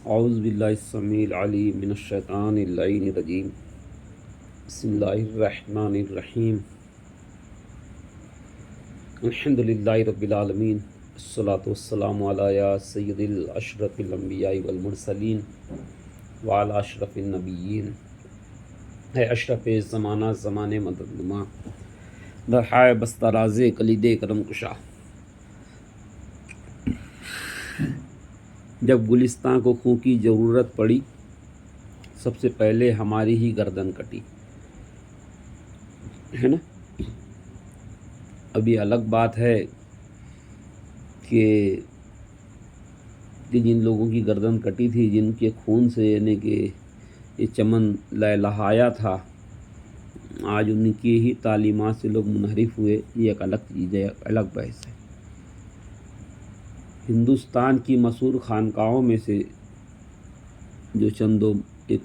اعوذ باللہ السمیع العلیم من الشیطان اللعین الرجیم بسم اللہ الرحمن الرحیم الحمد للہ رب العالمین الصلاۃ والسلام علی سید الاشرف الانبیاء والمرسلین وعلی اشرف النبیین اے اشرف زمانہ زمان مدد نما درہائے بستراز کلید کرم کشا، جب گلستان کو خوں کی ضرورت پڑی سب سے پہلے ہماری ہی گردن کٹی ہے نا۔ ابھی الگ بات ہے کہ جن لوگوں کی گردن کٹی تھی، جن کے خون سے یعنی کہ یہ چمن لہلہایا تھا، آج ان کی ہی تعلیمات سے لوگ منحرف ہوئے، یہ ایک الگ چیز ہے، الگ بحث ہے۔ ہندوستان کی مشہور خانقاہوں میں سے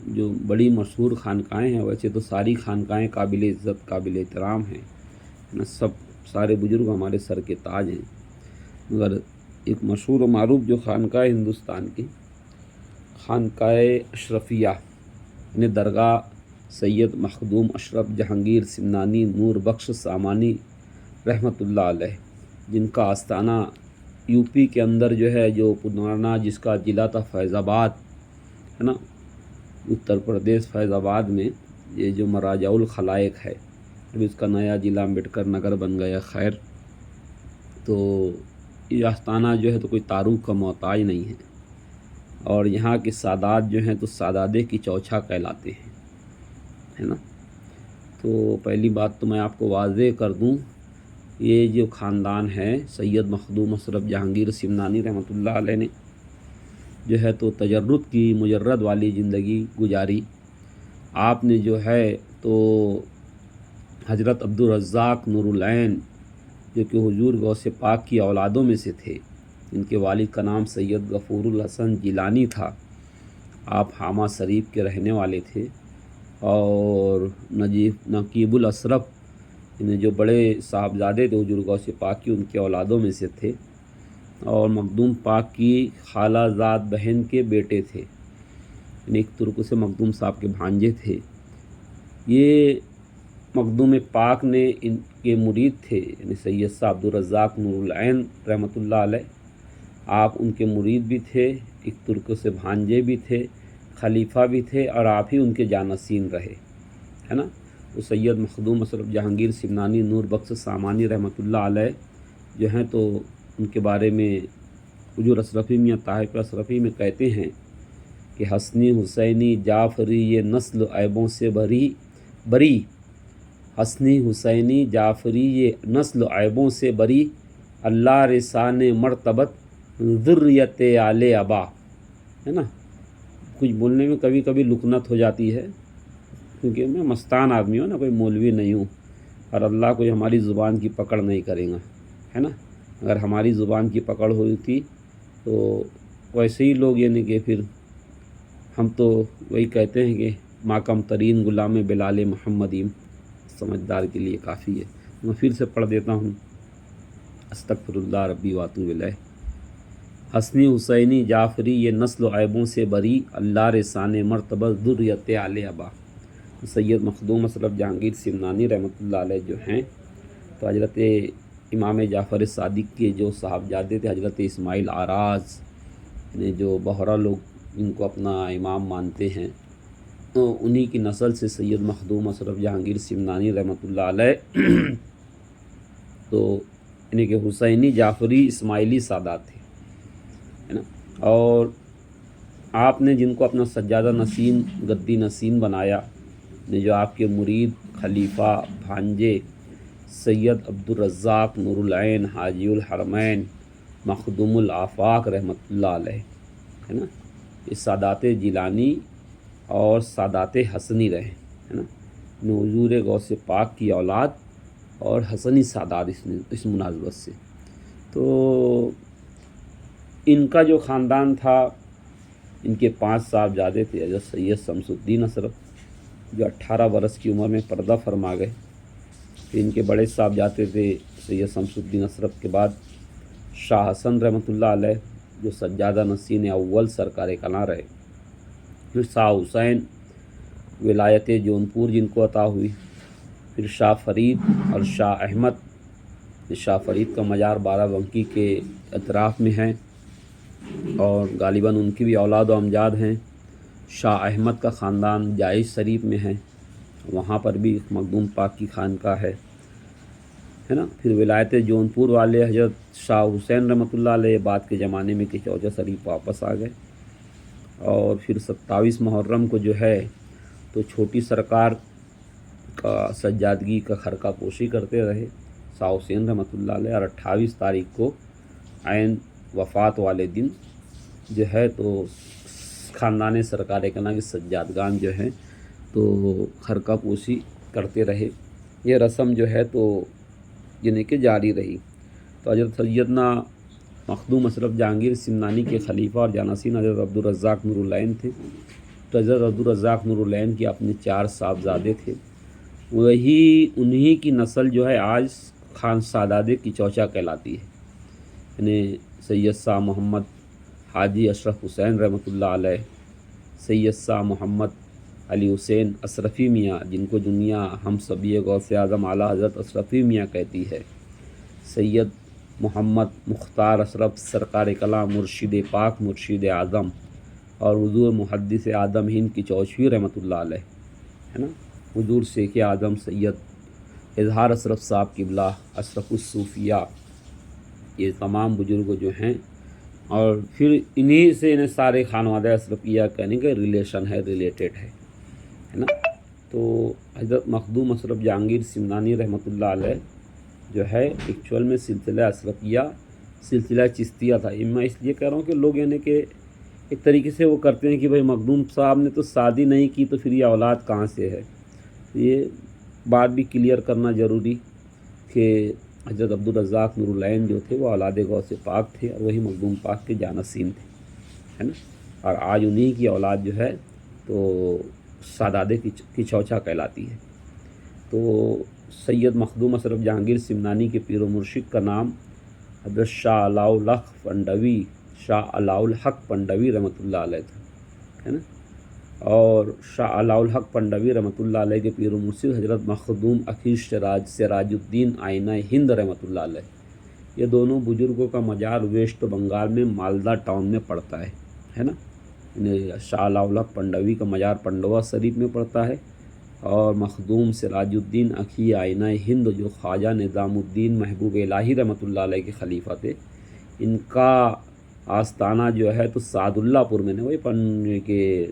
جو بڑی مشہور خانقاہیں ہیں، ویسے تو ساری خانقاہیں قابل عزت قابل احترام ہیں نا، سارے بزرگ ہمارے سر کے تاج ہیں، مگر ایک مشہور و معروف جو خانقاہ ہندوستان کی خانقاہ اشرفیہ یعنی درگاہ سید مخدوم اشرف جہانگیر سمنانی نور بخش سامانی رحمۃ اللہ علیہ، جن کا آستانہ یو پی کے اندر جو ہے، جو پرانا جس کا ضلع تھا فیض آباد ہے نا، اتر پردیش فیض آباد میں یہ جو مراجع الخلائق ہے، ابھی اس کا نیا ضلع امبیڈکر نگر بن گیا۔ خیر، تو یہ آستانہ جو ہے تو کوئی تعارف کا محتاج نہیں ہے، اور یہاں کے سادات جو ہیں تو سادادے کی چوچھا کہلاتے ہیں ہے نا۔ تو پہلی بات تو میں آپ کو واضح کر دوں، یہ جو خاندان ہے سید مخدوم اشرف جہانگیر سمنانی رحمۃ اللہ علیہ نے جو ہے تو تجرد کی مجرد والی زندگی گزاری۔ آپ نے جو ہے تو حضرت عبدالرزاق نور العین جو کہ حضور غوث پاک کی اولادوں میں سے تھے، ان کے والد کا نام سید غفور الحسن جیلانی تھا، آپ حامہ شریف کے رہنے والے تھے، اور نقیب الاشرف یعنی جو بڑے صاحبزادے تھے حضور غوث پاک کی، ان کے اولادوں میں سے تھے، اور مخدوم پاک کی خالہ زاد بہن کے بیٹے تھے، یعنی ایک ترک سے مخدوم صاحب کے بھانجے تھے۔ یہ مخدوم پاک نے ان کے مرید تھے، یعنی سید صاحب عبدالرزاق نور العین رحمۃ اللہ علیہ، آپ ان کے مرید بھی تھے، ایک ترک سے بھانجے بھی تھے، خلیفہ بھی تھے، اور آپ ہی ان کے جانشین رہے ہے نا۔ تو سید مخدوم اشرف جہانگیر سمنانی نور بخش سامانی رحمۃ اللہ علیہ جو ہیں تو ان کے بارے میں حجور اشرفی میں یا طاہر اشرفی میں کہتے ہیں کہ حسنی حسینی جعفری یہ نسل عیبوں سے بری، حسنی حسینی جعفری یہ نسل عیبوں سے بری، اللہ رسان مرتبت ذریت آل ابا ہے نا۔ کچھ بولنے میں کبھی کبھی لکنت ہو جاتی ہے، کیونکہ میں مستان آدمی ہوں نا، کوئی مولوی نہیں ہوں، اور اللہ کوئی ہماری زبان کی پکڑ نہیں کرے گا ہے نا۔ اگر ہماری زبان کی پکڑ ہوئی تھی تو ویسے ہی لوگ یعنی کہ پھر ہم تو وہی کہتے ہیں کہ ماکم ترین غلام بلال محمدیم، سمجھدار کے لیے کافی ہے۔ میں پھر سے پڑھ دیتا ہوں، استغفر اللہ ربی واتوب الیہ۔ حسنی حسینی جعفری یہ نسل و عیبوں سے بری، اللہ رسان مرتبت ذریت آل ابا۔ سید مخدوم اشرف جہانگیر سمنانی رحمۃ اللہ علیہ جو ہیں تو حضرت امام جعفر صادق کے جو صاحبزادے تھے، حضرت اسماعیل آراز نے جو بہرا لوگ ان کو اپنا امام مانتے ہیں، تو انہی کی نسل سے سید مخدوم اشرف جہانگیر سمنانی رحمۃ اللہ علیہ تو یعنی کہ حسینی جعفری اسماعیلی سادات تھے ہے نا۔ اور آپ نے جن کو اپنا سجادہ نشین گدی نشین بنایا، جو آپ کے مرید خلیفہ بھانجے سید عبدالرزاق نور العین حاجی الحرمین مخدوم الآفاق رحمۃ اللہ علیہ ہے نا، یہ سادات جیلانی اور سادات حسنی رہے ہے نا، حضور غوث پاک کی اولاد اور حسنی سادات اس مناسبت سے۔ تو ان کا جو خاندان تھا، ان کے 5 صاحبزادے تھے، حضرت سید شمس الدین اشرف جو 18 برس کی عمر میں پردہ فرما گئے، پھر ان کے بڑے صاحبزادے تھے سید شمس الدین اشرف کے بعد شاہ حسن رحمۃ اللہ علیہ، جو سجادہ نشین اول سرکار کلاں رہے، پھر شاہ حسین ولایت جونپور جن کو عطا ہوئی، پھر شاہ فرید اور شاہ احمد۔ شاہ فرید کا مزار بارہ بنکی کے اطراف میں ہے اور غالباً ان کی بھی اولاد و امجاد ہیں۔ شاہ احمد کا خاندان جائز شریف میں ہے، وہاں پر بھی ایک مخدوم پاک کی خانقاہ ہے نا۔ پھر ولایت جونپور والے حضرت شاہ حسین رحمۃ اللہ علیہ بعد کے زمانے میں کچوچا شریف واپس آ گئے، اور پھر 27 محرم کو جو ہے تو چھوٹی سرکار کا سجادگی کا خرقہ پوشی کرتے رہے شاہ حسین رحمۃ اللہ علیہ، اور 28 تاریخ کو عین وفات والے دن جو ہے تو خاندان سرکار کلاں کے سجادگان جو ہیں تو خرقہ پوشی کرتے رہے۔ یہ رسم جو ہے تو یعنی کہ جاری رہی۔ تو حضرت سیدنا مخدوم اشرف جہانگیر سمنانی کے خلیفہ اور جانشین حضرت عبدالرزاق نور العین تھے۔ تو حضرت عبدالرزاق نور العین کے اپنے 4 صاحبزادے تھے، انہی کی نسل جو ہے آج خان سادات کچوچا کہلاتی ہے، یعنی سید شاہ محمد حاجی اشرف حسین رحمۃ اللہ علیہ، سید شاہ محمد علی حسین اشرفی میاں جن کو دنیا ہم سبی غوث اعظم اعلیٰ حضرت اشرفی میاں کہتی ہے، سید محمد مختار اشرف سرکار کلاں مرشد پاک مرشد اعظم، اور حضور محدث اعظم ہند کچوچوی رحمۃ اللہ علیہ ہے نا، حضور شیخ اعظم سید اظہار اشرف صاحب قبلہ اشرف الصوفیہ، یہ تمام بزرگ جو ہیں، اور پھر انہی سے انہیں سارے خانوادہ اشرفیہ کہنے کا ریلیشن ہے، ریلیٹڈ ہے نا۔ تو حضرت مخدوم اشرف جہانگیر سمنانی رحمۃ اللہ علیہ جو ہے ایکچوئل میں سلسلہ اشرفیہ سلسلہ چشتیہ تھا۔ میں اس لیے کہہ رہا ہوں کہ لوگ یعنی کہ ایک طریقے سے وہ کرتے ہیں کہ بھائی مخدوم صاحب نے تو شادی نہیں کی تو پھر یہ اولاد کہاں سے ہے، یہ بات بھی کلیئر کرنا ضروری کہ حضرت عبدالرزاق نور العین جو تھے وہ اولاد غوث پاک تھے، اور وہی مخدوم پاک کے جانشین تھے ہے نا، اور آج انہی کی اولاد جو ہے تو سادات کچوچا کہلاتی ہے۔ تو سید مخدوم اشرف جہانگیر سمنانی کے پیر و مرشد کا نام حضرت شاہ علاء الحق پنڈوی رحمۃ اللہ علیہ تھا ہے نا، اور شاہ علاء الحق پنڈوی رحمۃ اللہ علیہ کے پیر و مرشد حضرت مخدوم اخیر سراج الدین آئینہ ہند رحمۃ اللہ علیہ۔ یہ دونوں بزرگوں کا مزار ویسٹ بنگال میں مالدہ ٹاؤن میں پڑتا ہے نا، شاہ علاء الحق پنڈوی کا مزار پنڈوا شریف میں پڑتا ہے، اور مخدوم سراج الدین اخی آئینہ ہند جو خواجہ نظام الدین محبوب الہی رحمۃ اللہ علیہ کے خلیفہ تھے، ان کا آستانہ جو ہے تو سعد اللہ پور میں وہی کہ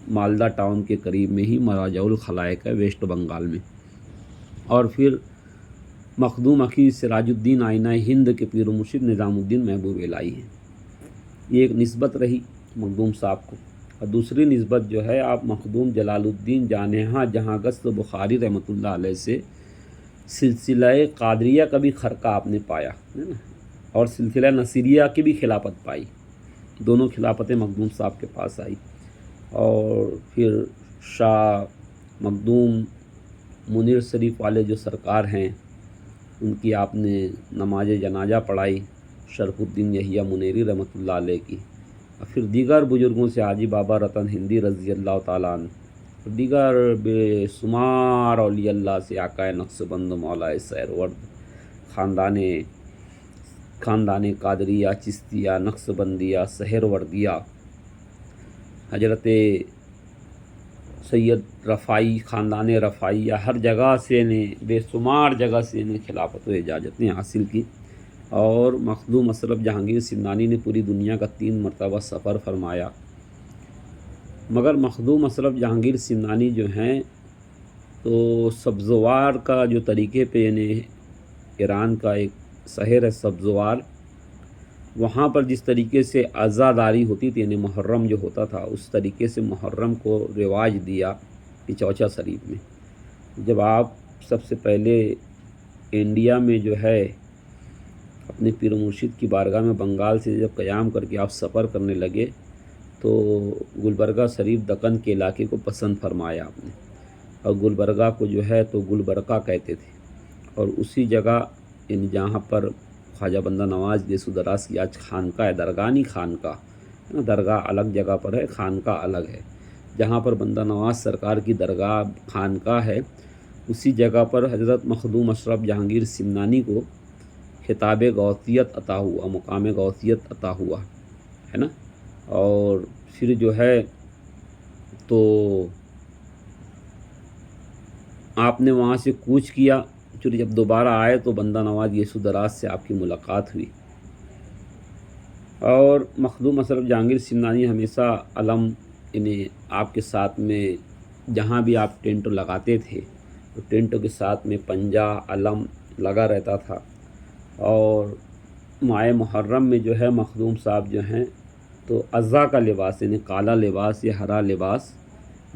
مالدہ ٹاؤن کے قریب میں ہی مراجع الخلائق ہے ویسٹ بنگال میں۔ اور پھر مخدوم اخی سراج الدین آئینہ ہند کے پیر و مرشد نظام الدین محبوب الہی ہیں۔ یہ ایک نسبت رہی مخدوم صاحب کو، اور دوسری نسبت جو ہے آپ مخدوم جلال الدین جانہاں جہاں گست بخاری رحمۃ اللہ علیہ سے سلسلہ قادریہ کا بھی خرقہ آپ نے پایا ہے نا، اور سلسلہ نصیریہ کی بھی خلافت پائی، دونوں خلافتیں مخدوم صاحب کے پاس آئی۔ اور پھر شاہ مخدوم منیر شریف والے جو سرکار ہیں ان کی آپ نے نماز جنازہ پڑھائی، شرف الدین یحییٰ منیری رحمۃ اللہ علیہ کی، اور پھر دیگر بزرگوں سے حاجی بابا رتن ہندی رضی اللہ تعالیٰ عنہ، اور دیگر بے شمار اولیاء اللہ سے آقائے نقشبند مولا سہرورد، خاندان قادریہ چشتیہ نقشبندیہ سہروردیہ، حضرت سید رفاعی خاندان رفاعیہ، ہر جگہ سے انہیں بے شمار جگہ سے انہیں خلافت و اجازتیں حاصل کی، اور مخدوم اشرف جہانگیر سمنانی نے پوری دنیا کا 3 مرتبہ سفر فرمایا۔ مگر مخدوم اشرف جہانگیر سمنانی جو ہیں تو سبزوار کا جو طریقے پہ یعنی ایران کا ایک شہر ہے سبزوار، وہاں پر جس طریقے سے عزاداری ہوتی تھی یعنی محرم جو ہوتا تھا اس طریقے سے محرم کو رواج دیا کچوچا شریف میں۔ جب آپ سب سے پہلے انڈیا میں جو ہے اپنے پیر و مرشد کی بارگاہ میں بنگال سے جب قیام کر کے آپ سفر کرنے لگے تو گلبرگہ شریف دکن کے علاقے کو پسند فرمایا آپ نے، اور گلبرگہ کو جو ہے تو گلبرگہ کہتے تھے، اور اسی جگہ یعنی جہاں پر ख्वाजा बंदा नवाज गेसु दराज की आज खानका है, दरगाह नहीं खानका है ना, दरगाह अलग जगह पर है, खानका अलग है। जहाँ पर बंदा नवाज सरकार की दरगाह खानका है, उसी जगह पर हज़रत मखदूम अशरफ जहांगीर सिमनानी को खिताब गौसियत अता हुआ, मुकाम गौसियत अता हुआ है ना। और फिर जो है तो आपने वहाँ से कूच किया, फिर जब दोबारा आए तो बंदा नवाज गेसु दराज से आपकी मुलाकात हुई। और मखदूम अशरफ जहांगीर सिमनानी हमेशा अलम इन्हें आपके साथ में, जहाँ भी आप टेंट लगाते थे तो टेंटों के साथ में पंजा अलम लगा रहता था। और माह मुहर्रम में जो है मखदूम साहब जो हैं तो अज़ा का लिबास यानी काला लिबास या हरा लिबास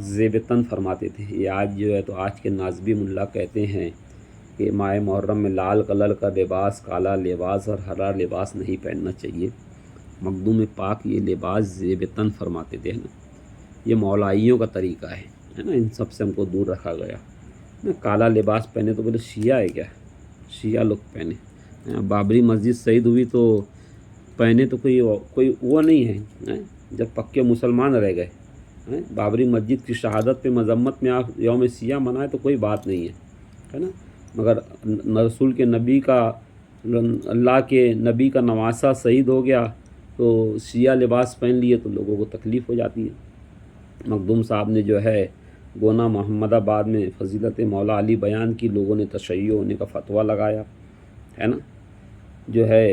ज़ेब तन फरमाते थे। ये आज जो है तो आज के नाज़बी मुल्ला कहते हैं कि माह मुहर्रम में लाल कलर का लिबास, काला लिबास और हरा लिबास नहीं पहनना चाहिए। मखदूम पाक ये लिबास ज़ेब तन फरमाते थे ना। ये मौलाइयों का तरीक़ा है ना, इन सब से हमको दूर रखा गया ना। काला लिबास पहने तो बोले शिया है क्या, शिया लोग पहने। बाबरी मस्जिद शहीद हुई तो पहने तो कोई वो नहीं है, जब पक्के मुसलमान रह गए। बाबरी मस्जिद की शहादत पे मजम्मत में आप यौम शिया मनाए तो कोई बात नहीं है ना। मगर रसूल के नबी का, अल्लाह के नबी का नवासा शहीद हो गया तो शिया लिबास पहन लिए तो लोगों को तकलीफ़ हो जाती है। मखदूम साहब ने जो है गोना मोहम्मदाबाद में फजीलत मौला अली बयान की, लोगों ने तशय्यो होने का फतवा लगाया है ना। जो है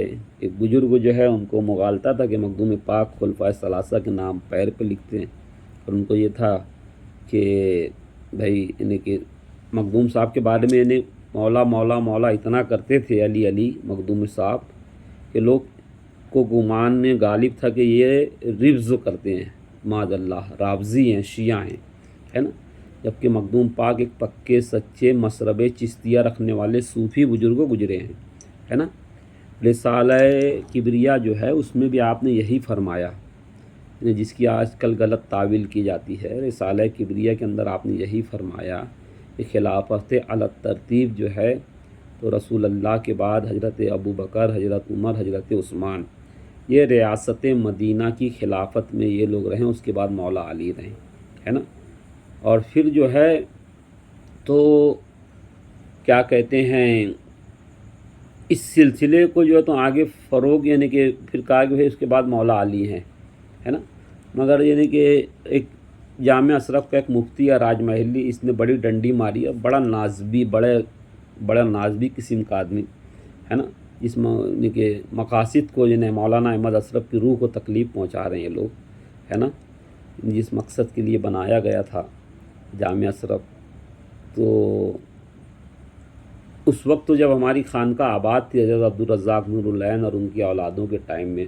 एक बुज़ुर्ग जो है उनको मुगालता था कि मखदूम पाक खुलफाए सलासा के नाम पैर पे लिखते हैं। और उनको ये था कि भाई इन्हें कि मखदूम साहब के बारे में इन्हें मौला मौला मौला इतना करते थे अली अली मखदूम साहब के लोग को गुमान गालिब था कि ये रिफ्ज़ करते हैं, माज़ल्लाह रावज़ी हैं, शिया हैं, है ना। जबकि मखदूम पाक एक पक्के सच्चे मसरबे चिश्तिया रखने वाले सूफ़ी बुज़ुर्ग गुजरे हैं, है ना। रिसाले किबरिया जो है उसमें भी आपने यही फरमाया, जिसकी आजकल गलत तावील की जाती है। रिसाले किबरिया के अंदर आपने यही फरमाया कि खिलाफत अला तरतीब जो है तो रसूल अल्लाह के बाद हज़रत अबू बकर, हज़रत उमर, हज़रत उस्मान, ये रियासत मदीना की खिलाफत में ये लोग रहें, उसके बाद मौला अली रहें, है ना। और फिर जो है तो क्या कहते हैं, इस सिलसिले को जो है तो आगे फ़रोग यानी कि फिर कहा कि भाई उसके बाद मौला अली हैं, है ना। मगर यानी कि एक जामिया अशरफ का एक मुफ्ती या राजमहली, इसने बड़ी डंडी मारी और बड़ा नाज़बी, बड़ा नाज़बी किस्म का आदमी है ना, जिसमें कि मकासिद को जिन्हें मौलाना अहमद अशरफ की रूह को तकलीफ़ पहुंचा रहे हैं लोग, है ना। जिस मकसद के लिए बनाया गया था जामिया अशरफ, तो उस वक्त तो जब हमारी खानका आबाद थी हज़रत अब्दुल रज़्ज़ाक़ नूरुल-ऐन और उनकी औलादों के टाइम में,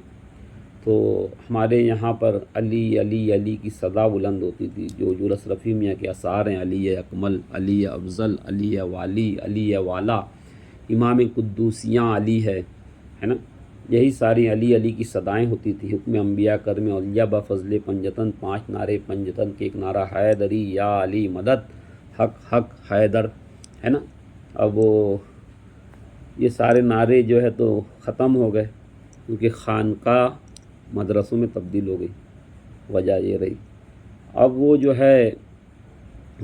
तो हमारे यहाँ पर अली अली अली की सदा बुलंद होती थी। जो हजूर अशरफी मियाँ के आसार हैं, अली अकमल, अली अफज़ल, अली वाली, अली वाला, इमाम कुद्दूसियाँ अली है ना। यही सारी अली अली की सदाएँ होती थी। हुक्म अम्बिया कर में औलिया ब फज़ले पंजतन, 5 नारे पंजतन के एक नारा हैदरी या अली मदद, हक हक हैदर, है ना। अब वो ये सारे नारे जो है तो ख़त्म हो गए क्योंकि खानका मदरसों में तब्दील हो गई। वजह ये रही। अब वो जो है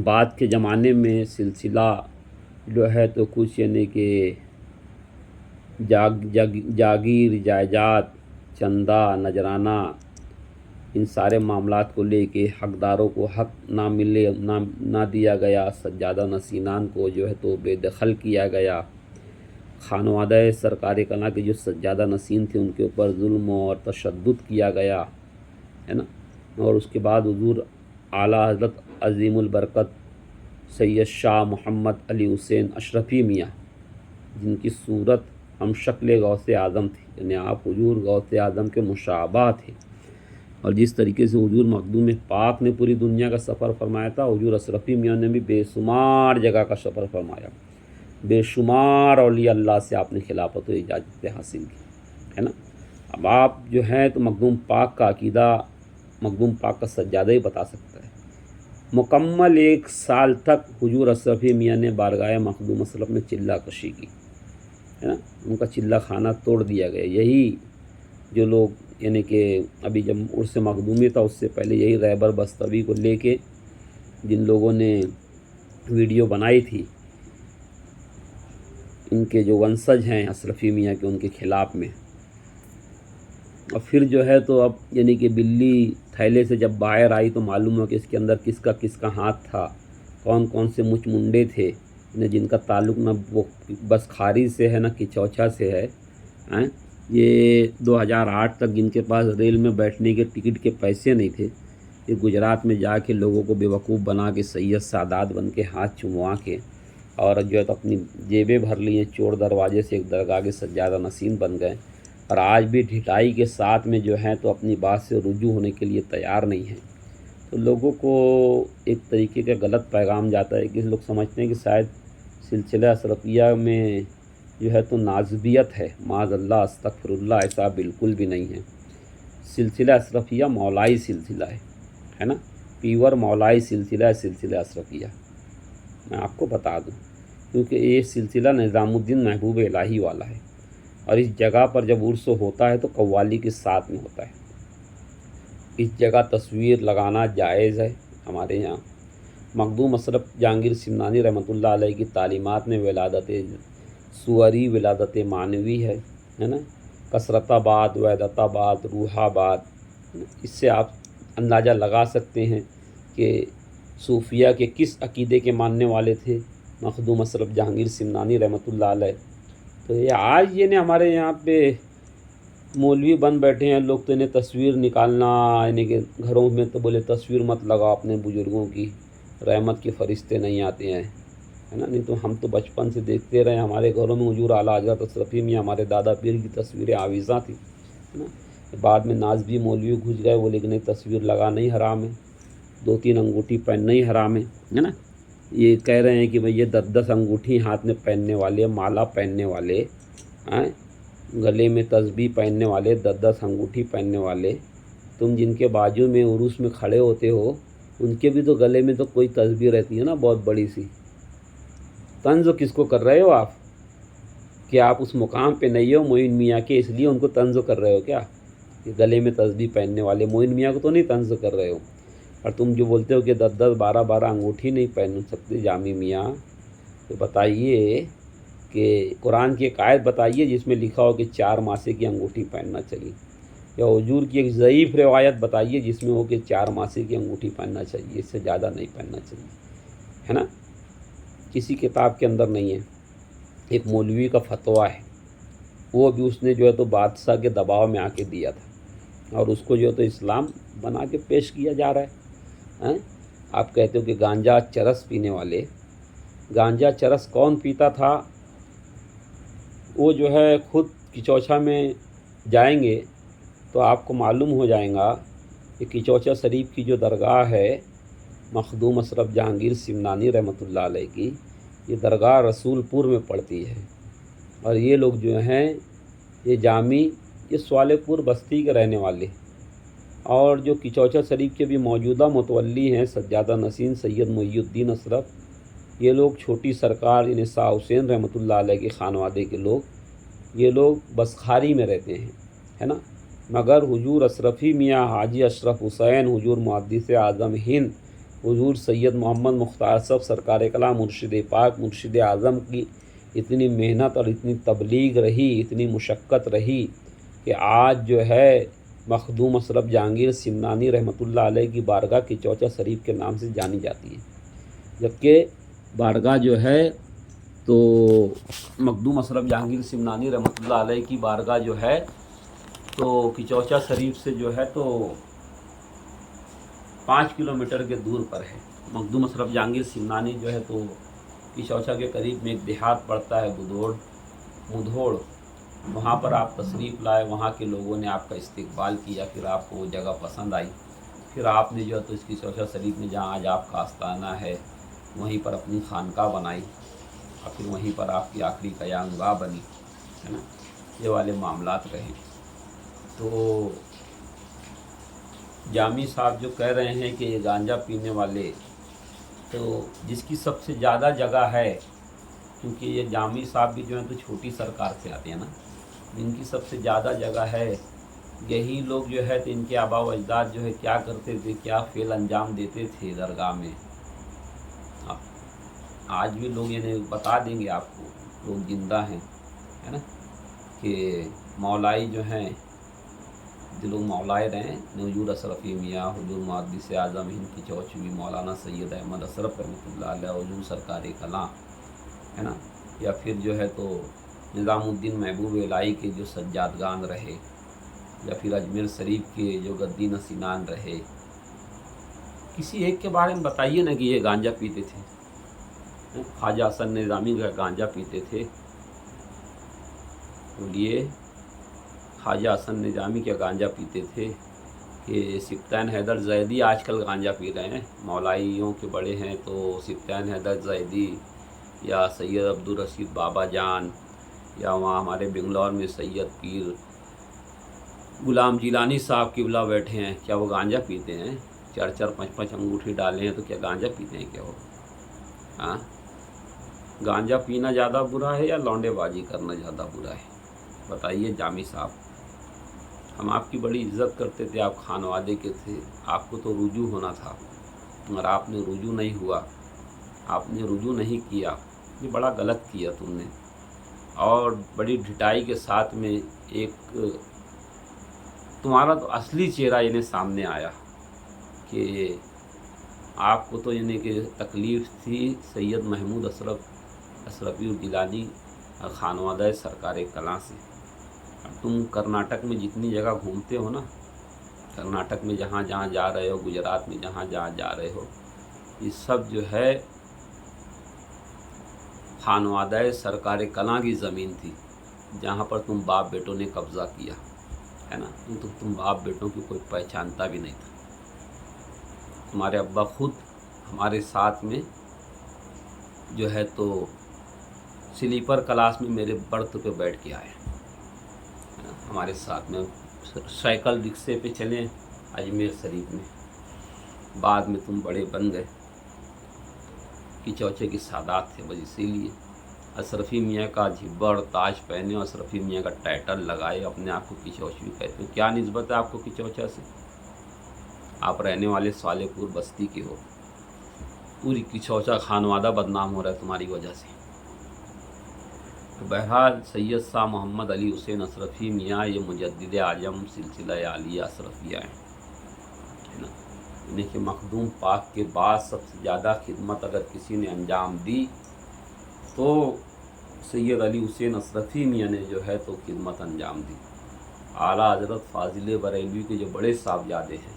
बाद के ज़माने में सिलसिला जो है तो कुछ यानी कि जागीर, जायदाद, चंदा, नजराना, इन सारे मामलात को लेके हकदारों को हक ना मिले, ना दिया गया। सज्जादा नसीनान को जो है तो बेदखल किया गया। खानवादा सरकार कला के जो सज्जादा नसीन थे उनके ऊपर जुल्म और तशद्दुद किया गया, है ना। और उसके बाद हुज़ूर आला हज़रत अज़ीमुल बरकत सैयद शाह मोहम्मद अली हुसैन अशरफी मियाँ, जिनकी सूरत हम शक्ल गौसे आज़म थी, यानी आप हुजूर गौसे आज़म के मुशाबा थे। और जिस तरीके से हुजूर मखदूम पाक ने पूरी दुनिया का सफ़र फरमाया था, हुजूर अशरफी मियाँ ने भी बेशुमार जगह का सफ़र फरमाया। बेशुमार औलिया अल्लाह से आपने खिलाफत व इजाज़त हासिल की, है ना। अब आप जो हैं तो मखदूम पाक का अकीदा, मखदूम पाक का सज्जादा ही बता सकता है। मुकम्मल 1 साल तक हुजूर अशरफी मियाँ ने बारगाह मखदूम अशरफ में चिल्ला कशी की, है ना, उनका चिल्ला खाना तोड़ दिया गया। यही जो लोग यानी कि अभी जब उर्स मखदूमी था उससे पहले यही रैबर बस्तवी को लेके जिन लोगों ने वीडियो बनाई थी, इनके जो वंशज हैं अशरफी मियाँ के, उनके ख़िलाफ़ में। और फिर जो है तो अब यानी कि बिल्ली थैले से जब बाहर आई तो मालूम हुआ कि इसके अंदर किसका किसका हाथ था, कौन कौन से मुच मुंडे थे, जिनका ताल्लुक़ न वो बस खारी से है न किचौछा से है, हैं। ये 2008 तक जिनके पास रेल में बैठने के टिकट के पैसे नहीं थे, ये गुजरात में जाके लोगों को बेवकूफ़ बना के सैयद सादात बन के हाथ चुमवा के और जो है तो अपनी जेबें भर लिए, चोर दरवाजे से एक दरगाह के सज्जादा नसीन बन गए। और आज भी ढिठाई के साथ में जो हैं तो अपनी बात से रुजू होने के लिए तैयार नहीं हैं। तो लोगों को एक तरीके का गलत पैगाम जाता है कि लोग समझते हैं कि शायद सिलसिला अशरफिया में जो है तो नाज़बियत है। माज़अल्लाह अस्तग़फिरुल्लाह, ऐसा बिल्कुल भी नहीं है। सिलसिला अशरफिया मौलाई सिलसिला है ना, पीवर मौलाई सिलसिला है सिलसिला अशरफिया। मैं आपको बता दूं क्योंकि ये सिलसिला निज़ामुद्दीन महबूब इलाही वाला है और इस जगह पर जब उर्स होता है तो कव्वाली के साथ में होता है। इस जगह तस्वीर लगाना जायज़ है हमारे यहाँ। मखदूम अशरफ जहांगीर सिमनानी रहमतुल्लाह अलैह की तालीमात में विलादत सुअरी विलादत मानवी है ना, कसरताबाद, वैदताबाद, रूहाबाद। इससे आप अंदाज़ा लगा सकते हैं कि सूफिया के किस अकीदे के मानने वाले थे मखदूम अशरफ जहांगीर सिमनानी रहमतुल्लाह अलैह। तो ये आज ये ने हमारे यहाँ पे मौलवी बन बैठे हैं लोग, तो इन्हें तस्वीर निकालना यानी कि घरों में तो बोले तस्वीर मत लगाओ अपने बुज़ुर्गों की, रहमत के फरिश्ते नहीं आते हैं, है ना। नहीं तो हम तो बचपन से देखते रहे, हमारे घरों में हुजूर आला हज़रत अशरफी मियाँ हमारे दादा पीर की तस्वीरें आवीज़ा थी, है ना। बाद में नाज़बी मौलवी घुस गए वो, लेकिन तस्वीर लगा नहीं हराम है, 2-3 अंगूठी पहनना ही हराम है ना। ये कह रहे हैं कि भाई ये 10-10 अंगूठी हाथ में पहनने वाले, माला पहनने वाले, हैं, गले में तस्बीह पहनने वाले, 10-10 अंगूठी पहनने वाले, तुम जिनके बाजू में उरूस में खड़े होते हो उनके भी तो गले में तो कोई तस्बीह रहती है ना, बहुत बड़ी सी। तंज़ किसको कर रहे हो आप? कि आप उस मुकाम पे नहीं हो मोइन मियाँ के, इसलिए उनको तंज़ कर रहे हो क्या? कि गले में तस्बीह पहनने वाले मोइन मियाँ को तो नहीं तंज़ कर रहे हो। और तुम जो बोलते हो कि 10-10, 12-12 अंगूठी नहीं पहन सकते जामी मियाँ, तो बताइए कि कुरान की एक आयत बताइए जिसमें लिखा हो कि 4 मासे की अंगूठी पहनना चाहिए, या हुजूर की एक ज़ईफ़ रिवायत बताइए जिसमें हो कि 4 मासे की अंगूठी पहनना चाहिए, इससे ज़्यादा नहीं पहनना चाहिए, है ना। किसी किताब के अंदर नहीं है। एक मौलवी का फतवा है, वो भी उसने जो है तो बादशाह के दबाव में आके दिया था और उसको जो है तो इस्लाम बना के पेश किया जा रहा है। आप कहते हो कि गांजा चरस पीने वाले, गांजा चरस कौन पीता था? वो जो है खुद किचौछा में जाएंगे तो आपको मालूम हो जाएगा कि किचौछा शरीफ की जो दरगाह है मखदूम अशरफ जहांगीर सिमनानी रहमतुल्लाह अलैह की, ये दरगाह रसूलपुर में पड़ती है। और ये लोग जो हैं ये जामी, ये स्वालेपुर बस्ती के रहने वाले, और जो किचौछा शरीफ के भी मौजूदा मुतवल्ली हैं सज्जादा नसीन सैयद मुहीउद्दीन अशरफ, ये लोग छोटी सरकार यानी शाह हुसैन रहमतुल्लाह अलैह के खानवादे के लोग, ये लोग बसखारी में रहते हैं, है ना। मगर हुजूर अशरफी मियाँ हाजी अशरफ हुसैन, हुजूर मुहद्दिस आज़म हिंद, हुजूर सैयद मोहम्मद मुख्तार साहब सरकार कलाम मुर्शिद पाक मुर्शिद आज़म की इतनी मेहनत और इतनी तबलीग रही, इतनी मुशक्क़त रही कि आज जो है मखदूम अशरफ जहांगीर सिमनानी रहमतुल्लाह अलैह की बारगाह किचौछा शरीफ के नाम से जानी जाती है। जबकि बारगाह जो है तो मखदूम अशरफ जहांगीर सिमनानी रहमतुल्लाह अलैह की बारगाह जो है तो किचौछा शरीफ से जो है तो 5 किलोमीटर के दूर पर है। मखदूम अशरफ जहांगीर सिमनानी जो है तो किचौछा के करीब में एक देहात पड़ता है मुधोड़, वहाँ पर आप तशरीफ़ लाए, वहाँ के लोगों ने आपका इस्तकबाल किया, फिर आपको वो जगह पसंद आई, फिर आपने जो है तो इस किचौछा शरीफ में जहाँ आज आपका आस्ताना है वहीं पर अपनी खानका बनाई और फिर वहीं पर आपकी आखिरी क़यामगाह बनी, है ना। ये वाले मामलात रहे। तो जामी साहब जो कह रहे हैं कि ये गांजा पीने वाले, तो जिसकी सबसे ज़्यादा जगह है क्योंकि ये जामी साहब भी जो हैं तो छोटी सरकार से आते हैं ना, इनकी सबसे ज़्यादा जगह है। यही लोग जो है तो इनके आबा व अजदाद जो है क्या करते थे, क्या फेल अंजाम देते थे दरगाह में। आज भी लोग इन्हें बता देंगे आपको, लोग जिंदा हैं, है ना, कि मौलाई जो हैं, जो लोग मौलाए रहे हैं, हुजूर अशरफी मियाँ, हुजूर मुहद्दिस आज़म हिंद की चौचवी मौलाना सैयद अहमद अशरफ रहमतुल्लाह अलैह, हुजूर सरकार कलां, है ना, या फिर जो है तो निज़ामुद्दीन महबूब इलाही के जो सज्जादगान रहे, या फिर अजमेर शरीफ के जो गद्दी नसीनान रहे, किसी एक के बारे में बताइए ना कि ये गांजा पीते थे। ख्वाजा हसन निज़ामी का गांजा पीते थे, बोलिए ख्वाजा हसन निज़ामी क्या गांजा पीते थे? कि सिप्तान हैदर ज़ैदी आजकल गांजा पी रहे हैं, मौलाइयों के बड़े हैं तो सिप्तान हैदर ज़ैदी या सैयद अब्दुल रशीद बाबा जान, या वहाँ हमारे बेंगलौर में सैयद पीर गुलाम जिलानी साहब किबला बैठे हैं, क्या वो गांजा पीते हैं? 4-4 5-5 अंगूठी डाले हैं तो क्या गांजा पीते हैं क्या वो? हाँ, गांजा पीना ज़्यादा बुरा है या लौंडेबाजी करना ज़्यादा बुरा है? बताइए जामी साहब। हम आपकी बड़ी इज्जत करते थे, आप खानवादे के थे, आपको तो रुजू होना था, मगर आपने रुजू नहीं हुआ, आपने रुजू नहीं किया, ये बड़ा गलत किया तुमने। और बड़ी ढिठाई के साथ में एक तुम्हारा तो असली चेहरा इन्हें सामने आया कि आपको तो यानी कि तकलीफ़ थी सैयद महमूद अशरफी गिलानी और खानवादा सरकार कलां से। अब तुम कर्नाटक में जितनी जगह घूमते हो ना, कर्नाटक में जहाँ जहाँ जा रहे हो, गुजरात में जहाँ जहाँ जा रहे हो, ये सब जो है खानवादा सरकार कलां की ज़मीन थी, जहाँ पर तुम बाप बेटों ने कब्ज़ा किया, है ना। तो तुम बाप बेटों की कोई पहचानता भी नहीं था। तुम्हारे अब्बा खुद हमारे साथ में जो है तो स्लीपर क्लास में मेरे बर्थ पे बैठ के आए, हमारे साथ में साइकिल रिक्शे पे चले अजमेर शरीफ में। बाद में तुम बड़े बन गए कि चौचे की सादात थे, बस इसीलिए अशरफी मियाँ का झिब्बा और ताज पहने, अशरफी मियाँ का टाइटल लगाए, अपने आप को किचौचवी कहते हो। क्या निस्बत है आपको किचौचा से? आप रहने वाले सालेपुर बस्ती के हो, पूरी किचौचा खानवादा बदनाम हो रहा है तुम्हारी वजह से। तो बहरहाल सैयद शाह मोहम्मद अली हुसैन अशरफी मियाँ ये मुजद्दिद आजम सिलसिला आलिया अशरफिया हैं, है ना। इन्हीं के मखदूम पाक के बाद सबसे ज़्यादा खिदमत अगर किसी ने अंजाम दी तो सैयद अली हुसैन अशरफी मियाँ ने जो है तो खिदमत अंजाम दी। आला हज़रत फाजिल बरेलवी के जो बड़े साहबजादे हैं,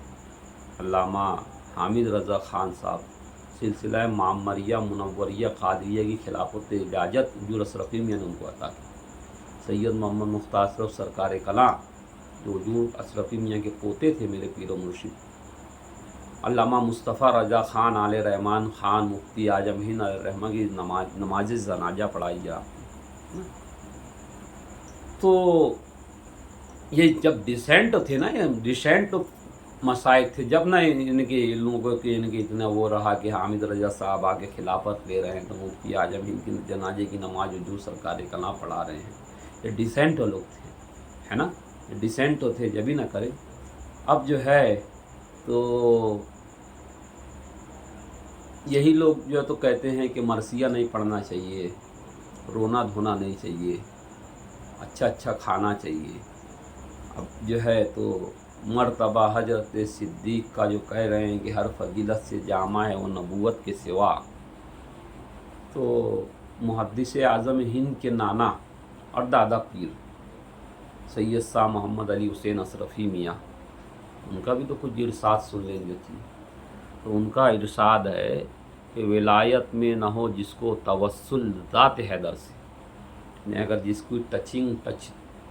अल्लामा हामिद रज़ा ख़ान साहब, सिलसिला मामरिया मुनव्वरिया कादरिया की खिलाफत इजाज़त हुजूर अशरफी मियाँ ने उनको अता की। सैयद मोहम्मद मुख्तार अशरफ सरकार कलां जो हुजूर अशरफी मियाँ के पोते थे, मेरे पीर मुर्शिद अल्लामा मुस्तफ़ा रज़ा ख़ान आले रहमान ख़ान मुफ्ती आजम हिंद रहमा की नमाज जनाजा पढ़ाई जा। तो ये जब डिसेंट थे ना, ये डिसेंट मसाइक थे, जब ना इनके लोगों के इनके इतना वो रहा कि हामिद रजा साहब आके खिलाफत ले रहे हैं तो मुफ्ती आजम हिंद की जनाजे की नमाज हुजूर सरकार कलां पढ़ा रहे हैं, ये डिसेंट लोग थे, है ना, ये डिसेंट तो थे, जब ही ना करें। अब जो है तो यही लोग जो है तो कहते हैं कि मरसिया नहीं पढ़ना चाहिए, रोना धोना नहीं चाहिए, अच्छा अच्छा खाना चाहिए। अब जो है तो मर्तबा हजरत सिद्दीक़ का जो कह रहे हैं कि हर फजीलत से जामा है वो नबूवत के सिवा, तो मुहद्दिस आज़म हिंद के नाना और दादा पीर सैयद शाह मोहम्मद अली हुसैन अशरफी मियाँ, उनका भी तो कुछ इरशाद सुन लेंगे थी। तो उनका इरशाद है कि विलायत में न हो जिसको तवस्सुल ज़ात हैदर से, अगर जिसकी टच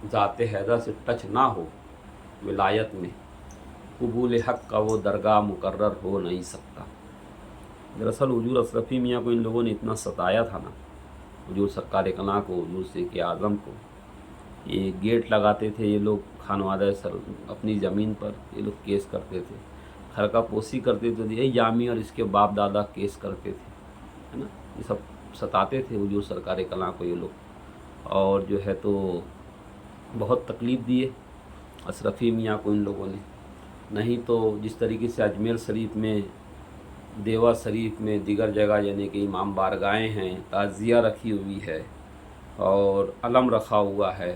ज़ात हैदर से टच ना हो विलायत में, कबूल हक़ का वो दरगाह मुकर्रर हो नहीं सकता। दरअसल हुजूर अशरफी मियाँ को इन लोगों ने इतना सताया था ना, हुजूर सरकार कलां को, हुजूर शेख आज़म को, ये गेट लगाते थे ये लोग खानवादा सर अपनी ज़मीन पर, ये लोग केस करते थे, खरका पोशी करते थे, यही जामी और इसके बाप दादा केस करते थे, है ना। ये सब सताते थे हुजूर सरकार कलां को ये लोग, और जो है तो बहुत तकलीफ़ दिए अशरफी मियाँ को इन लोगों ने। नहीं तो जिस तरीके से अजमेर शरीफ में, देवा शरीफ में, दीगर जगह यानी कि इमाम बारगाहें हैं, ताज़िया रखी हुई है और अलम रखा हुआ है,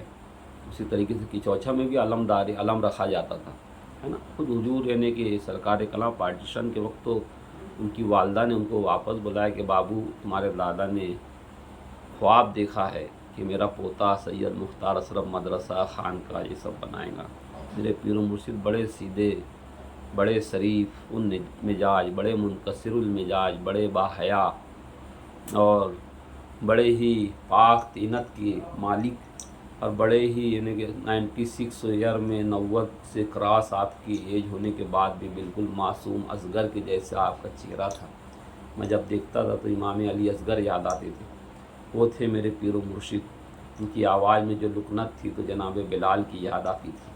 उसी तरीके से किचौछा में भी अलम रखा जाता था, है ना। खुद हुजूर यानी कि सरकार कलां पार्टीशन के वक्त तो उनकी वालदा ने उनको वापस बुलाया कि बाबू तुम्हारे दादा ने ख्वाब देखा है कि मेरा पोता सैयद मुख्तार अशरफ मदरसा खानका ये सब बनाएगा। मेरे पीर मुर्शिद बड़े सीधे, बड़े शरीफ उन मिजाज, बड़े मुनकसिरुल मिजाज, बड़े बाहया और बड़े ही पाक तीनत के मालिक, और बड़े ही यानी कि 96 ईयर में 90 से क्रॉस आपकी एज होने के बाद भी बिल्कुल मासूम असगर के जैसा आपका चेहरा था। मैं जब देखता था तो इमाम अली असगर याद आते थे। वो थे मेरे पीर मुर्शिद। उनकी आवाज़ में जो लुकनत थी तो जनाब बिलाल की याद आती थी।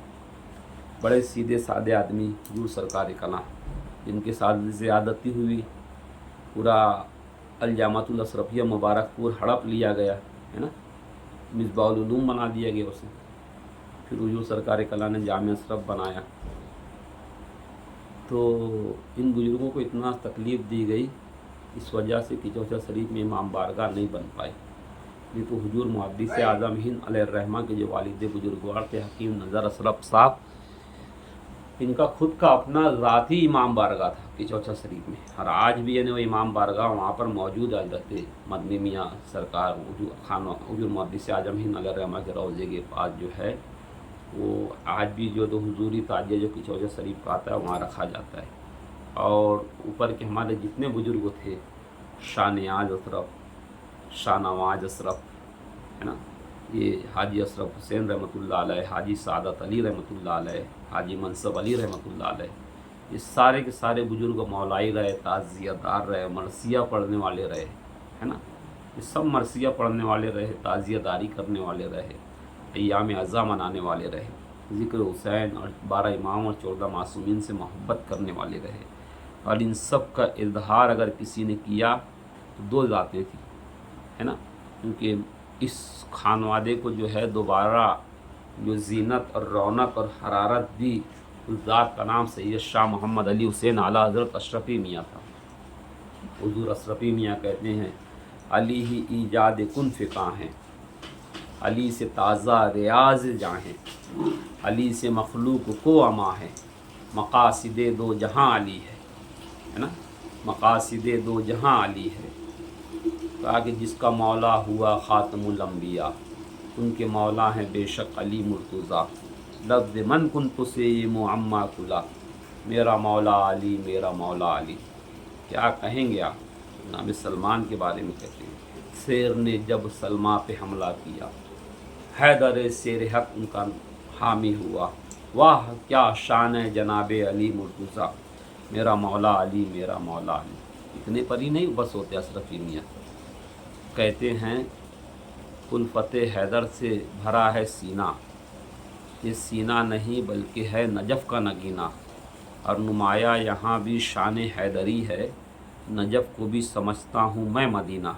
बड़े सीधे सादे आदमी हुजूर सरकार कलां, जिनके साथ ज़्यादती हुई, पूरा अलजामतुल अशरफिया मुबारकपुर हड़प लिया गया, है ना, मिसबाहुल उलूम बना दिया गया उसे। फिर हुजूर सरकार कलां ने जामिया अशरफ बनाया। तो इन बुज़ुर्गों को इतना तकलीफ़ दी गई, इस वजह से किचौचा शरीफ में इमाम बारगाह नहीं बन पाई। नहीं तो हुजूर मुहद्दिस आज़म हिंद अलैहिर्रहमा के जो वालिद बुजुर्गवार थे हकीम नज़र अशरफ साहब, इनका खुद का अपना ज़ाती इमाम बारगाह था किचौचा शरीफ में, और आज भी यानी वो इमाम बारगाह वहाँ पर मौजूद आ जाते। मदनी मियाँ सरकार हुजूर मुहद्दिस आज़म हिंद अलैहिर्रहमा के रोज़े के पास जो है वो आज भी जो तो हुजूरी ताजिया जो किचौचा शरीफ का आता है वहाँ रखा जाता है। और ऊपर के हमारे जितने बुजुर्ग थे, शाह नियाज़ अशरफ, शाह नवाज़ अशरफ, है ना, ये हाजी अशरफ हुसैन रहमतुल्लाह अलैह, हाजी सादत अली रहमतुल्लाह अलैह, हाजी मनसब अली रहमतुल्लाह अलैह, ये सारे के सारे बुजुर्ग मौलाई रहे, ताज़ियादार रहे, मरसिया पढ़ने वाले रहे, है ना। ये सब मरसिया पढ़ने वाले रहे, ताज़ियादारी करने वाले रहे, अय्याम अज़ा मनाने वाले रहे, ज़िक्र हुसैन और 12 इमाम और 14 मासूमीन से मोहब्बत करने वाले रहे। और इन सब का इजहार अगर किसी ने किया तो 2 ज़ातें थी, है ना, क्योंकि इस खानवादे को जो है दोबारा जो जीनत और रौनक और हरारत दी, उस ज़ात का नाम सैयद शाह मोहम्मद अली हुसैन आला हज़रत अशरफी मियाँ था। हुजूर अशरफी मियाँ कहते हैं, अली ही ईजाद कुन फ़िक़ा हैं, अली से ताज़ा रियाज जाहें, अली से मखलूक को अमा है, मकासिदे दो जहाँ अली है ना, मकासिदे दो जहाँ अली है। कहा कि जिसका मौला हुआ ख़ातमुल अंबिया, उनके मौला हैं बेशक अली मुर्तज़ा, लफ्ज़ मन कुन्तु से मुअम्मा कुला, मेरा मौला अली, मेरा मौला अली। क्या कहेंगे आप? नाम सलमान के बारे में कहते हैं, शेर ने जब सलमा पे हमला किया, हैदर शेर हक उनका हामी हुआ, वाह क्या शान है जनाबे अली मुर्तज़ा, मेरा मौला अली, मेरा मौला अली। इतने पर ही नहीं बस होते अशरफी मियाँ। कहते हैं उल्फते हैदर से भरा है सीना, ये सीना नहीं बल्कि है नजफ़ का नगीना, और नुमाया यहाँ भी शान हैदरी है, नजफ़ को भी समझता हूँ मैं मदीना।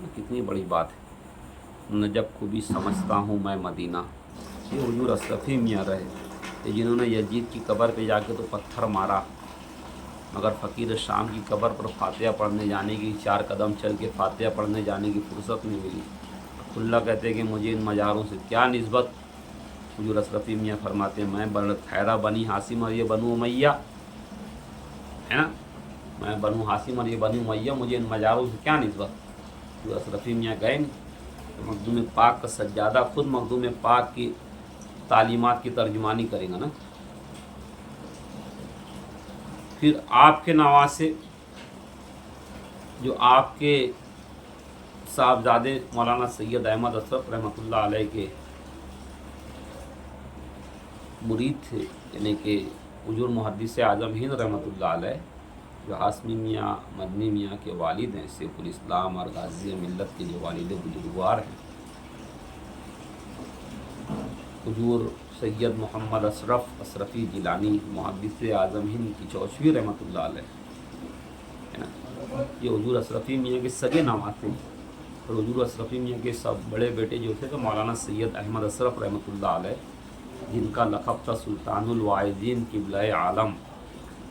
कितनी बड़ी बात है, नजफ़ को भी समझता हूँ मैं मदीना। ये हुजूर अशरफी मियाँ रहे, जिन्होंने यजीद की कब्र पे जाके तो पत्थर मारा, मगर फ़कीर शाम की कब्र पर फातिहा पढ़ने जाने की, 4 कदम चल के फातिहा पढ़ने जाने की फुर्सत नहीं मिली। अब्दुल्ला कहते हैं कि मुझे इन मज़ारों से क्या निस्बत। हुजूर अशरफी मियाँ फरमाते हैं, मैं बन खैरा बनी हासिम और ये बनु उमैया, है ना, मैं बनु हासिम और ये बनु उमैया, मुझे इन मज़ारों से क्या निस्बत। हुजूर अशरफी मियाँ गए नहीं तो मखदूम पाक का सज्जादा खुद मखदूम पाक की तालीमात की तर्जुमानी करेगा ना। फिर आपके नवासे जो आपके साहबजादे मौलाना सैयद अहमद अशरफ रहमतुल्लाह अलैह के मुरीद थे, यानी कि हुजूर मुहद्दिस आज़म हिंद रहमतुल्लाह अलैह, जो हाशमी मियाँ मदनी मियाँ के वालिद हैं, सैफुल इस्लाम और गाज़ी मिल्लत के जो वालिद बुजुर्गवार हैं, हुजूर सैयद मोहम्मद अशरफ अशरफी जिलानी मुहद्दिस आज़म हिंद की चौशवी रहमतुल्लाह अलैह, है ना, ये हुजूर अशरफी मियाँ के सगे नवासे। और हुजूर अशरफी मियाँ के सब बड़े बेटे जो थे तो मौलाना सैयद अहमद अशरफ रहमतुल्लाह अलैह, जिनका लक़ब था सुल्तानुल वाइदीन क़िबला आलम,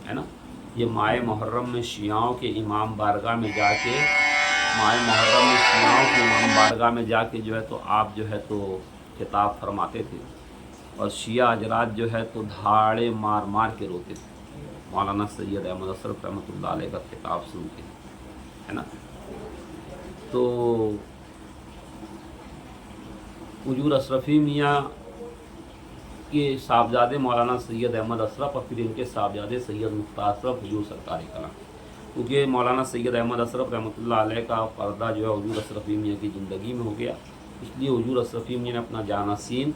है ना। ये माह मुहर्रम में शियाओं के इमाम बारगाह में जाके जो है तो आप जो है तो खिताब फरमाते थे, और शिया हजरात जो है तो धाड़े मार मार के रोते थे मौलाना सैयद अहमद अशरफ रहमतुल्लाह अलैह का खिताब सुन के, है ना। तो हुजूर अशरफी मियाँ के साहबजादे मौलाना सैयद अहमद अशरफ और फिर इनके साहबजादे सैयद मुख्तार अशरफ हुजूर सरकार कला, क्योंकि मौलाना सैयद अहमद अशरफ रहमतुल्लाह अलैह का पर्दा जो है हुजूर अशरफी मियाँ की ज़िंदगी में हो गया, इसलिए हुजूर अशरफी मियाँ ने अपना जानसीन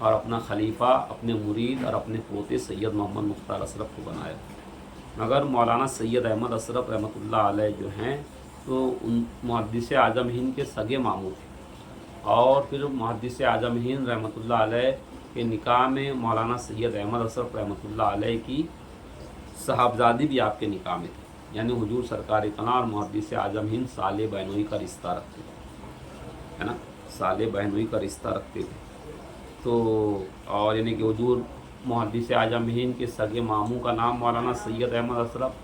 और अपना खलीफा, अपने मुरीद और अपने पोते सैयद मोहम्मद मुख्तार अशरफ को बनाया। मगर मौलाना सैयद अहमद अशरफ रहमतुल्लाह अलैह जो हैं तो उन मुहद्दिस आज़म हिंद के सगे मामू थे, और फिर मुहद्दिस आज़म हिंद रहमतुल्लाह अलैह के निकाह में मौलाना सैयद अहमद अशरफ रहमतुल्लाह अलैह की साहबजादी भी आपके निकाह में थी, यानी हुजूर सरकार कला और मुहद्दिस आज़म हिंद साले बहनोई का रिश्ता रखते थे, है ना, साले बहनोई का रिश्ता रखते थे। तो और यानी कि हुजूर मुहद्दिस आज़म हिंद के सगे मामू का नाम मौलाना सैयद अहमद अशरफ,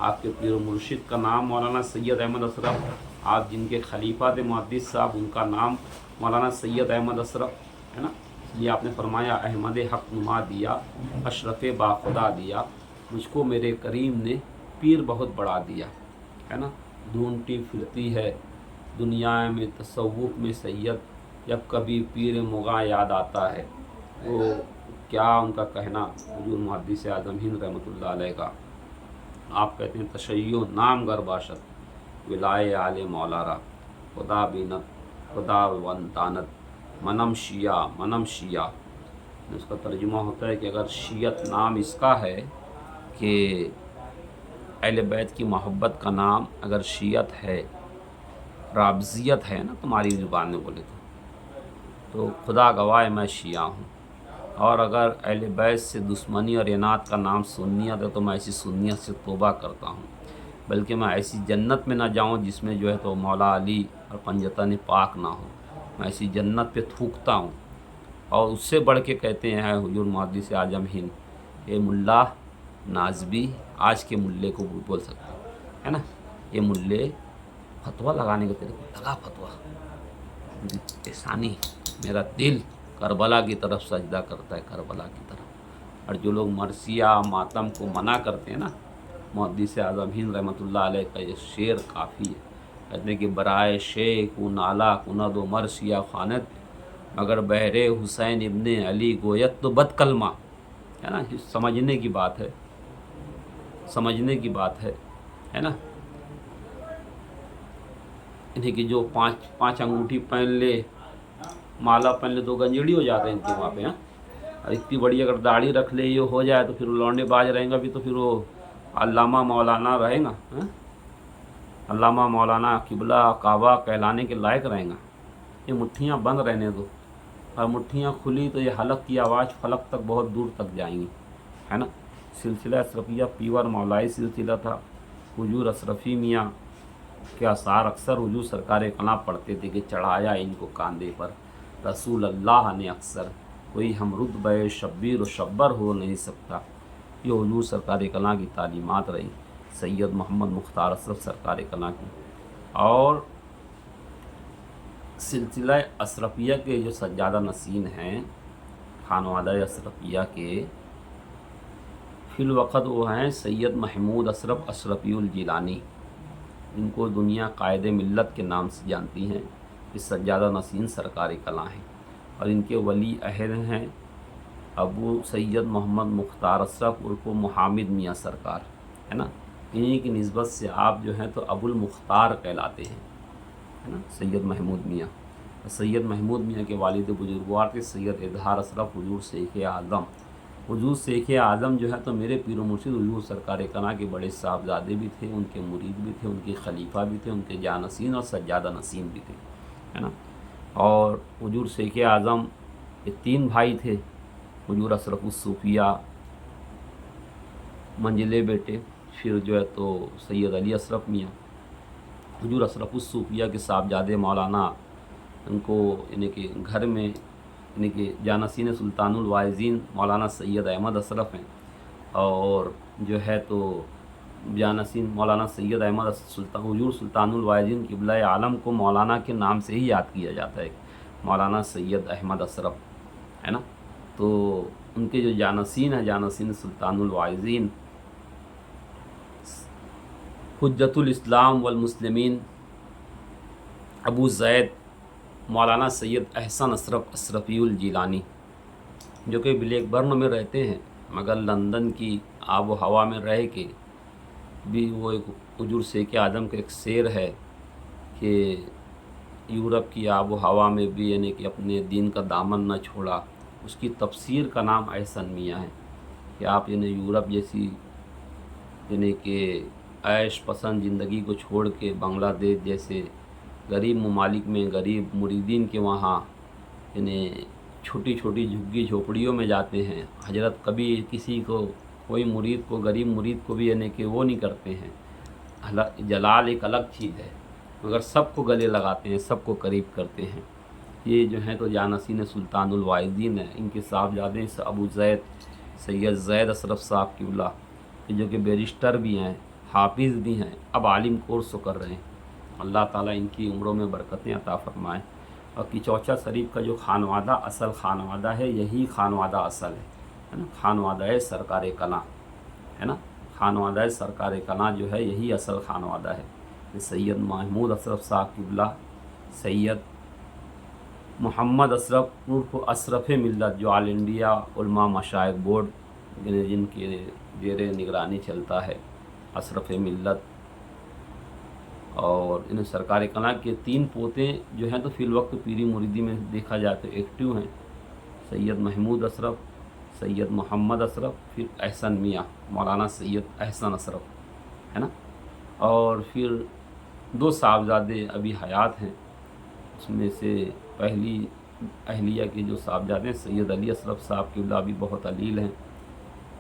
आपके पीर मुर्शिद का नाम मौलाना सैयद अहमद अशरफ, आप जिनके खलीफा थे मुहद्दिस साहब उनका नाम मौलाना सैयद अहमद अशरफ, है ना। ये आपने फरमाया अहमद हक नुमा दिया, अशरफ बाखुदा दिया, मुझको मेरे करीम ने पीर बहुत बढ़ा दिया, है ना। ढूंढती फिरती है दुनिया में तसव्वुफ में सैयद, जब कभी पीर मुगा याद आता है। वो क्या उनका कहना हुजूर मुहद्दिस आज़म हिंद रहमतुल्लाह अलैह का, आप कहते हैं तशय्यो नाम गर बाशत विलाए आले मौलारा, खुदा बीनत खुदा वन तानत मनम शिया। इसका तर्जुमा होता है कि अगर शियत नाम इसका है कि अहले बैत की मोहब्बत का नाम अगर शियत है, राबजियत है ना तुम्हारी ज़ुबान में बोले तो खुदा गवाह मैं शिया हूँ, और अगर अहले बैत से दुश्मनी और इनात का नाम सुन्नियत है तो मैं ऐसी सुन्नियत से तौबा करता हूँ, बल्कि मैं ऐसी जन्नत में ना जाऊँ जिसमें जो है तो मौला अली और पंजतन पाक ना हो, मैं ऐसी जन्नत पे थूकता हूँ। और उससे बढ़ के कहते हैं हुजूर मुहद्दिस आज़म हिंद, ये मुल्ला नाज़बी आज के मुल्ले को बोल सकते है ना, ये मुल्ले फतवा लगाने का तेरे को लगा फतवा, एहसानी मेरा दिल करबला की तरफ सजदा करता है, करबला की तरफ। और जो लोग मरसिया मातम को मना करते हैं ना, मुहद्दिस आज़म हिंद रहमतुल्लाह अलैह का ये शेर काफ़ी है, कहते हैं कि बराए शेख उ नाला कुनद व मरसिया खानत, मगर बहरे हुसैन इब्ने अली गोयत तो बदकलमा, है ना। समझने की बात है, समझने की बात है ना। इन्हें कि जो पाँच अंगूठी पहन ले, माला पहन ले तो गंजेड़ी हो जाते हैं इनके वहाँ पे, हाँ। और इतनी बड़ी अगर दाढ़ी रख ले ये हो जाए तो फिर लौंडे बाज रहेगा भी, तो फिर वो अल्लामा मौलाना रहेगा, हाँ? अल्लामा मौलाना किबला काबा कहलाने के लायक रहेगा। ये मुट्ठियाँ बंद रहने दो, और मुट्ठियाँ खुली तो ये हलक की आवाज़ फलक तक बहुत दूर तक जाएंगी, है ना। सिलसिला अशरफिया पीवर मौलाई सिलसिला था। हुजूर अशरफी मियाँ के आसार अक्सर हुजूर सरकार कला पढ़ते थे कि चढ़ाया इनको कांधे पर रसूल अल्लाह ने अक्सर, कोई हम रुतबे शब्बीर व शब्बर हो नहीं सकता। ये हुजूर सरकार कला की तालीमात रही सैयद मोहम्मद मुख्तार अशरफ सरकार कला की। और सिलसिला अशरफिया के जो सज्जादा नसीन हैं खानवादा अशरफिया के, फिल वक़्त वो हैं सैयद महमूद अशरफ अशरफीउल जिलानी, इनको दुनिया कायदे मिल्लत के नाम से जानती हैं। इस सज्जादा नसीन सरकार कला हैं, और इनके वली अहद हैं अबू सैयद मोहम्मद मुख्तार अशरफ उर्फ मुहामिद मियाँ सरकार, है ना। इन्हीं की निस्बत से आप जो हैं तो अबुल मुख्तार कहलाते हैं, है ना, सैयद महमूद मियाँ। सैयद महमूद मियाँ के वालिद बुजुर्गवार थे सैयद इजहार अशरफ हुजूर शेख आज़म। हुजूर शेख आज़म जो है तो मेरे पीर मुर्शिद हुजूर सरकार कला के बड़े साहबजादे भी थे, उनके मुरीद भी थे, उनके खलीफा भी थे, उनके जानसीन और सज्जादा नसीन भी थे, है ना। और हुजूर शेख आज़म के 3 भाई थे, हुजूर अशरफुस्सूफिया मंजिले बेटे, फिर जो है तो सैयद अली अशरफ मियाँ, हुजूर अशरफुस सूफिया के साहबजादे मौलाना उनको यानी कि घर में यानी कि जानसीन सुल्तानुल वाइज़ीन मौलाना सैयद अहमद अशरफ हैं, और जो है तो जानसीन मौलाना सैयद अहमद सुल्तान हुजूर सुल्तानुल वाइज़ीन क़िबला आलम को मौलाना के नाम से ही याद किया जाता है, मौलाना सैयद अहमद अशरफ, है ना। तो उनके जो जानसीन हैं, जानसीन सुल्तानुल वाइज़ीन हुज्जतुल इस्लाम वल मुस्लिमीन अबू ज़ैद मौलाना सैयद अहसन अशरफ अशरफीउल जिलानी, जो कि ब्लैकबर्न में रहते हैं, मगर लंदन की आब व हवा में रह के भी वो एक हुजूर शेख आदम का एक शेर है कि यूरोप की आब व हवा में भी यानी कि अपने दीन का दामन न छोड़ा। उसकी तफसीर का नाम एहसन मियाँ है कि आप यानी यूरोप जैसी यानी कि ऐश पसंद ज़िंदगी को छोड़ के बांग्लादेश जैसे गरीब ममालिक में गरीब मुरीदीन के वहाँ यानी छोटी छोटी झुग्गी झोपड़ियों में जाते हैं। हजरत कभी किसी को कोई मुरीद को गरीब मुरीद को भी यानी कि वो नहीं करते हैं। जलाल एक अलग चीज़ है, मगर सबको गले लगाते हैं, सबको करीब करते हैं। ये जो है तो जानसीन सुल्तानुल वाइज़ीन है, इनके साहबजादे अबू ज़ैद सैयद ज़ैद अशरफ साहब क़िबला, जो कि बैरिस्टर भी हैं, हाफिज़ भी हैं, अब आलिम कोर्स कर रहे हैं। अल्लाह ताला इनकी उम्रों में बरकतें अता फ़रमाएँ। और किचौचा शरीफ का जो खानवादा असल खानवादा है, यही खानवादा असल है ना। खानवादा है सरकार कला, है ना। खानवादा है सरकार कला जो है यही असल खानवादा है। सैयद महमूद अशरफ साहब क़िबला, सैयद मोहम्मद अशरफ उर्फ अशरफ मिल्लत, जो ऑल इंडिया उलमा मशाइख बोर्ड जिनके ज़ेर निगरानी चलता है, अशरफ मिल्लत। और इन सरकार कला के 3 पोते जो हैं तो फ़िल वक्त पीरी मुरीदी में देखा जाए तो एक्टिव हैं, सैयद महमूद अशरफ, सैयद मोहम्मद अशरफ, फिर एहसन मियाँ मौलाना सैयद एहसन अशरफ, है ना। और फिर 2 साहबजादे अभी हयात हैं, उसमें से पहली अहलिया के जो साहबजादे हैं सैयद अली अशरफ साहब क़िबला भी बहुत अलील हैं।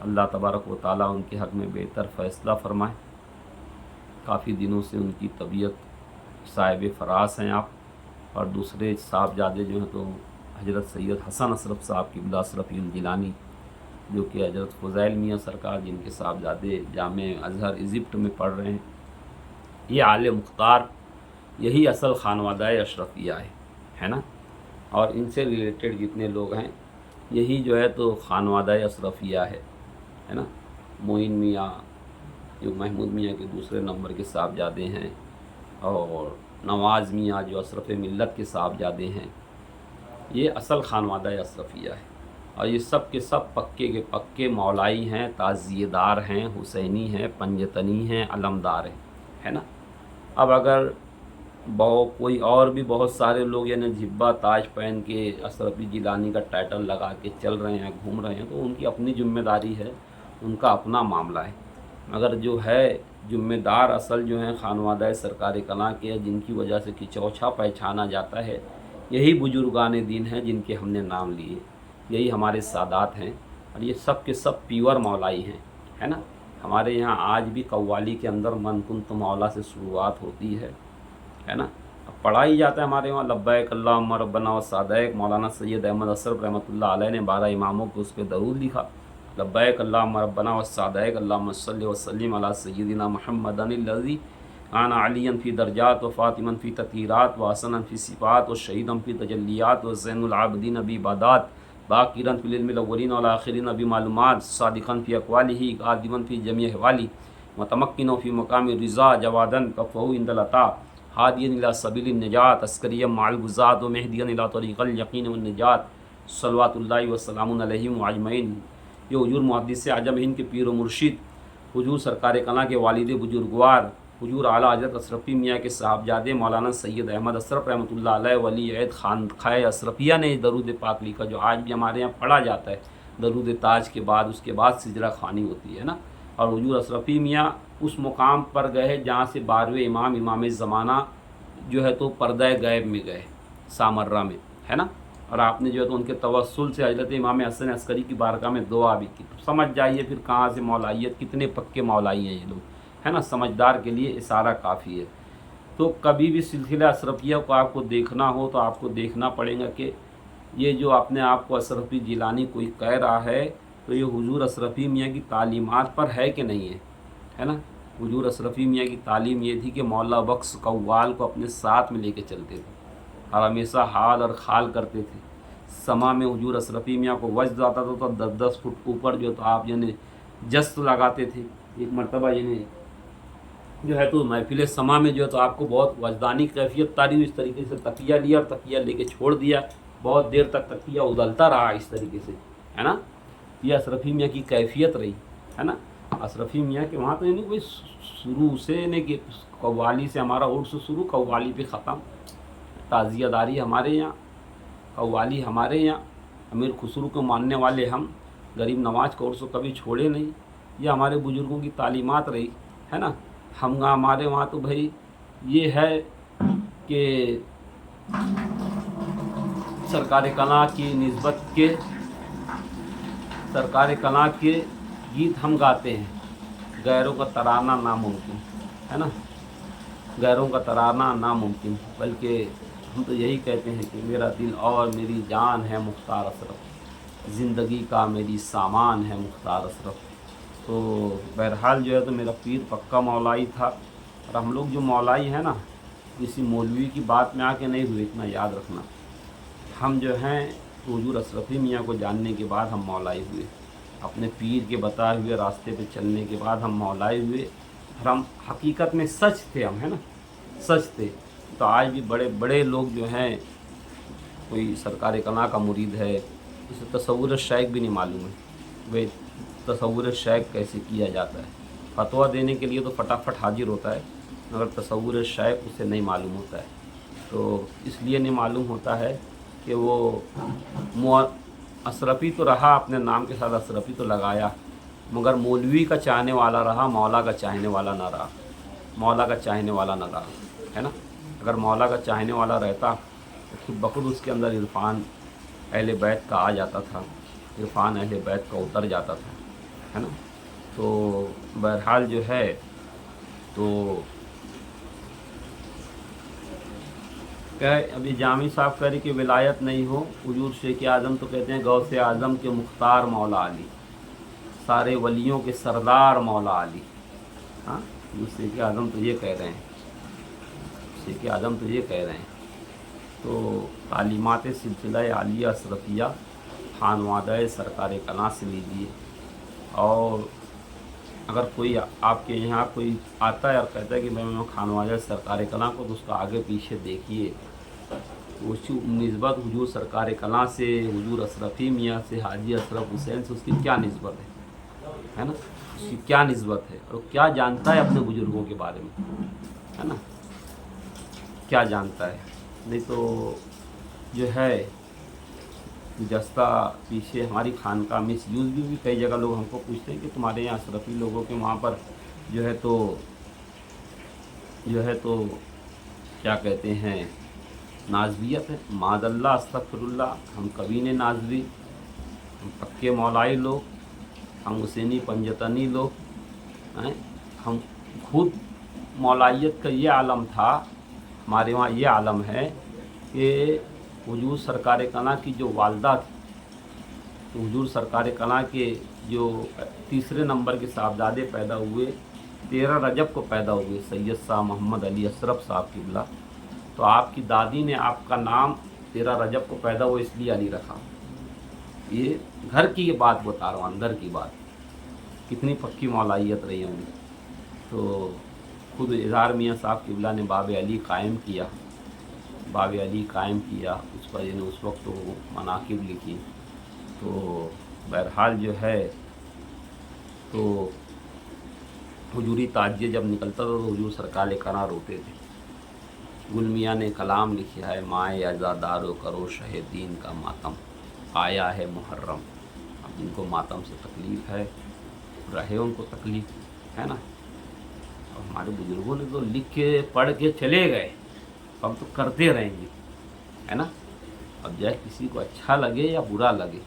अल्लाह तबारक व तआला उनके हक़ में बेहतर फ़ैसला फ़रमाए। काफ़ी दिनों से उनकी तबीयत साहिब फ़रास हैं आप। और दूसरे साहबजादे जो हैं तो हज़रत सैयद हसन अशरफ साहब क़िबला अशरफीउल जिलानी, जो कि हज़रत फ़ुज़ैल मियाँ सरकार जिनके साहबजादे जामे अज़हर इजिप्ट में पढ़ रहे हैं। ये आले मुख्तार यही असल खानवादा अशरफिया है ना। और इनसे रिलेटेड जितने लोग हैं यही जो है तो खानवादा अशरफिया है ना। मोइन मियाँ जो महमूद मियाँ के दूसरे नंबर के साहबजादे हैं, और नवाज़ मियाँ जो अशरफ मिल्लत के साहबजादे हैं, ये असल खानवादा अशरफिया है। और ये सब के सब पक्के के पक्के मौलाई हैं, ताज़ियेदार हैं, हुसैनी हैं, पंजतनी हैं, अलमदार है ना। अब अगर कोई और भी बहुत सारे लोग यानी जिब्बा ताज पहन के अशरफी जिलानी का टाइटल लगा के चल रहे हैं, घूम रहे हैं, तो उनकी अपनी जिम्मेदारी है, उनका अपना मामला है। मगर जो है जिम्मेदार असल जो हैं खानवादा सरकार कला के, जिनकी वजह से किचौछा पहचाना जाता है, यही बुजुर्गान दीन हैं जिनके हमने नाम लिए, यही हमारे सादात हैं। और ये सब के सब प्योर मौलाई हैं, है ना। हमारे यहाँ आज भी कव्वाली के अंदर मन कुन तो मौला से शुरुआत होती है ना। अब पढ़ा ही जाता है हमारे वहाँ लब्बैक अल्लाहुम्मा रब्बना व सादैक। मौलाना सैयद अहमद अशरफ रहमतुल्लाह अलैह ने 12 इमामों को उस पर दरूद लिखा, लब्बैक अल्लाहुम्मा रब्बना व सादैक अल्लाहुम्मा सल्लि व सल्लिम अला सय्यिदिना मुहम्मदिन आना अलियन फ़ी दरजात व फ़ातिमन फ़ी ततीरात व हसनन फ़ी सिफ़ात व शहीदन फ़ी तजल्लियात व ज़ैनुल आबिदीन अबी इबादात बाक़िरन फ़िल इल्मिल अव्वलीन वल आख़िरीन अबी मालूमात सादिक़न फ़ी अक़वालिही क़ादिमन फ़ी जमी अहवाली मुतमक्किन फ़ी मक़ाम रिज़ा जवादन कफ़हु इंदल अता हादियन इला सबीलिन निजात अस्करियम माल गुज़ात व मेहदियन इला तरीक़ल यक़ीन व निजात सल्लल्लाहु व सलामुन अलैहि व अजमईन। ये हुजूर मुहद्दिस आजम हिंद के पीर व मुर्शिद हुजूर सरकार कला के वालिद बुजुर्गवार हुजूर आला हज़रत अशरफी मियाँ के साहबजादे मौलाना सैयद अहमद अशरफ रहमतुल्लाह अलैह वली अहद खानक़ाह अशरफिया ने दरूद पाक लिखा, जो आज भी हमारे यहाँ पढ़ा जाता है। दरूद ताज के बाद उसके बाद सिजरा खानी होती है ना। और हुजूर अशरफी मियाँ उस मुकाम पर गए जहाँ से 12वें इमाम ज़माना जो है तो पर्दा गैब में गए, सामर्रा में, है ना। और आपने जो है तो उनके तवस्सुल से हज़रत इमाम हसन अस्करी की बारगाह में दुआ भी की। तो समझ जाइए फिर कहाँ से मौलाइयत, कितने पक्के मौलाई हैं ये लोग, है ना। समझदार के लिए इशारा काफ़ी है। तो कभी भी सिलसिला अशरफिया को आपको देखना हो तो आपको देखना पड़ेगा कि ये जो अपने आप को अशरफी जिलानी कोई कह रहा है तो ये हुजूर अशरफी मियाँ की तालीमात पर है कि नहीं है ना। हुजूर अशरफी मियाँ की तालीम ये थी कि मौला बख्श कव्वाल को अपने साथ में लेके चलते थे और हमेशा हाल और खाल करते थे। समा में हुजूर अशरफी मियाँ को वज्द आता था तो 10-10 फुट ऊपर जो तो आप यानी जस्त लगाते थे। एक मरतबा यानी जो है तो महफिल समा में जो है तो आपको बहुत वजदानी कैफियत तारी, इस तरीके से तकिया लिया और तकिया लेके छोड़ दिया, बहुत देर तक तकिया उदलता रहा इस तरीके से, है ना। ये अशरफी मियाँ की कैफियत रही, है ना। अशरफी मियाँ के वहाँ तो यानी कोई शुरू से यानी कि कव्वाली से हमारा उर्स शुरू, कव्वाली पे ख़त्म, ताज़ियादारी हमारे यहाँ, कव्वाली हमारे यहाँ, अमीर खुसरू को मानने वाले हम, गरीब नवाज को उर्स कभी छोड़े नहीं। ये हमारे बुज़ुर्गों की तालीमात रही, है ना। हमारे वहाँ तो भाई ये है कि सरकार कला की निस्बत के सरकार कला के गीत हम गाते हैं, गैरों का तराना नामुमकिन, है ना। गैरों का तराना नामुमकिन, बल्कि हम तो यही कहते हैं कि मेरा दिल और मेरी जान है मुख्तार अशरफ, ज़िंदगी का मेरी सामान है मुख्तार अशरफ। तो बहरहाल जो है तो मेरा पीर पक्का मौलाई था। और हम लोग जो मौलाई है ना, किसी मौलवी की बात में आके नहीं हुए, इतना याद रखना। हम जो हैं हुजूर अशरफी मियाँ को जानने के बाद हम मौलाई हुए, अपने पीर के बताए हुए रास्ते पे चलने के बाद हम मौलाई हुए। और हम हकीकत में सच थे हम, है ना, सच थे। तो आज भी बड़े बड़े लोग जो हैं, कोई सरकार कला का मुरीद है, उसे तसव्वुर शेख भी नहीं मालूम है भाई तसव्वुर शेख कैसे किया जाता है। फतवा देने के लिए तो फटाफट हाजिर होता है, मगर तसव्वुर शेख उसे नहीं मालूम होता है। तो इसलिए नहीं मालूम होता है कि वो अशरफी तो रहा, अपने नाम के साथ अशरफी तो लगाया, मगर मौलवी का चाहने वाला रहा, मौला का चाहने वाला ना रहा, मौला का चाहने वाला ना रहा, है ना। अगर मौला का चाहने वाला रहता तो खुद बखुद उसके अंदर इरफान अहले बैत का आ जाता था, इरफान अहले बैत का उतर जाता था, है ना। तो बहरहाल जो है तो क्या है, अभी जामी साहब कह रही कि विलायत नहीं हो, हुजूर शेख आज़म तो कहते हैं गौसे आज़म के मुख्तार मौला अली, सारे वलियों के सरदार मौला अली। हाँ, शेख आज़म तो ये कह रहे हैं, शेख आज़म तो ये कह रहे हैं। तो तालीमात सिलसिला आलिया अशरफिया खानवादा सरकार कला से लीजिए। और अगर कोई आपके यहाँ कोई आता है और कहता है कि मैं खानवादा सरकार कला को, तो उसका आगे पीछे देखिए, उसकी निस्बत हुजूर सरकार कला से, हुजूर अशरफी मियाँ से, हाजी अशरफ हुसैन से उसकी क्या निस्बत है ना, उसकी क्या निस्बत है, और क्या जानता है अपने बुज़ुर्गों के बारे में, है ना, क्या जानता है। नहीं तो जो है गुज़श्ता पीछे हमारी खानका मिस यूज़ भी कई जगह लोग हमको पूछते हैं कि तुम्हारे यहाँ अशरफी लोगों के वहाँ पर जो है तो क्या कहते हैं, नाज़वियत है। मादल्ला अस्तगफिरुल्लाह, हम कभी ने नाज़वी, हम पक्के मौलाई लोग, हम हुसैनी पंजतनी लोग हैं। हम खुद मौलाइयत का ये आलम था, हमारे वहाँ ये आलम है कि हुजूर सरकार कला की जो वालदा थी, तो हुजूर सरकार कला के जो तीसरे नंबर के साहबजादे पैदा हुए, 13 रजब को पैदा हुए, सैयद साहब मोहम्मद अली अशरफ साहब किबला। तो आपकी दादी ने आपका नाम 13 रजब को पैदा हुआ इसलिए अली रखा। ये घर की ये बात बता रहा हूँ, अंदर की बात, कितनी पक्की मौलाइयत रही होंगी। तो खुद इज़हार मियाँ साहब किबला ने बाब अली कायम किया, बाब अली कायम किया, उस पर यानी उस वक्त तो मनाकिब लिखी। तो बहरहाल जो है तो हुजूरी ताजिए जब निकलता था तो हुजूर सरकार करा रोते थे। गुल मियाँ ने कलाम लिखा है, माए अज़ादारो करो शहीदीन का मातम, आया है मुहर्रम। अब जिनको मातम से तकलीफ़ है, रहे उनको तकलीफ़, है ना। और हमारे बुज़ुर्गों ने तो लिख के पढ़ के चले गए, हम तो करते रहेंगे, है ना। अब चाहे किसी को अच्छा लगे या बुरा लगे,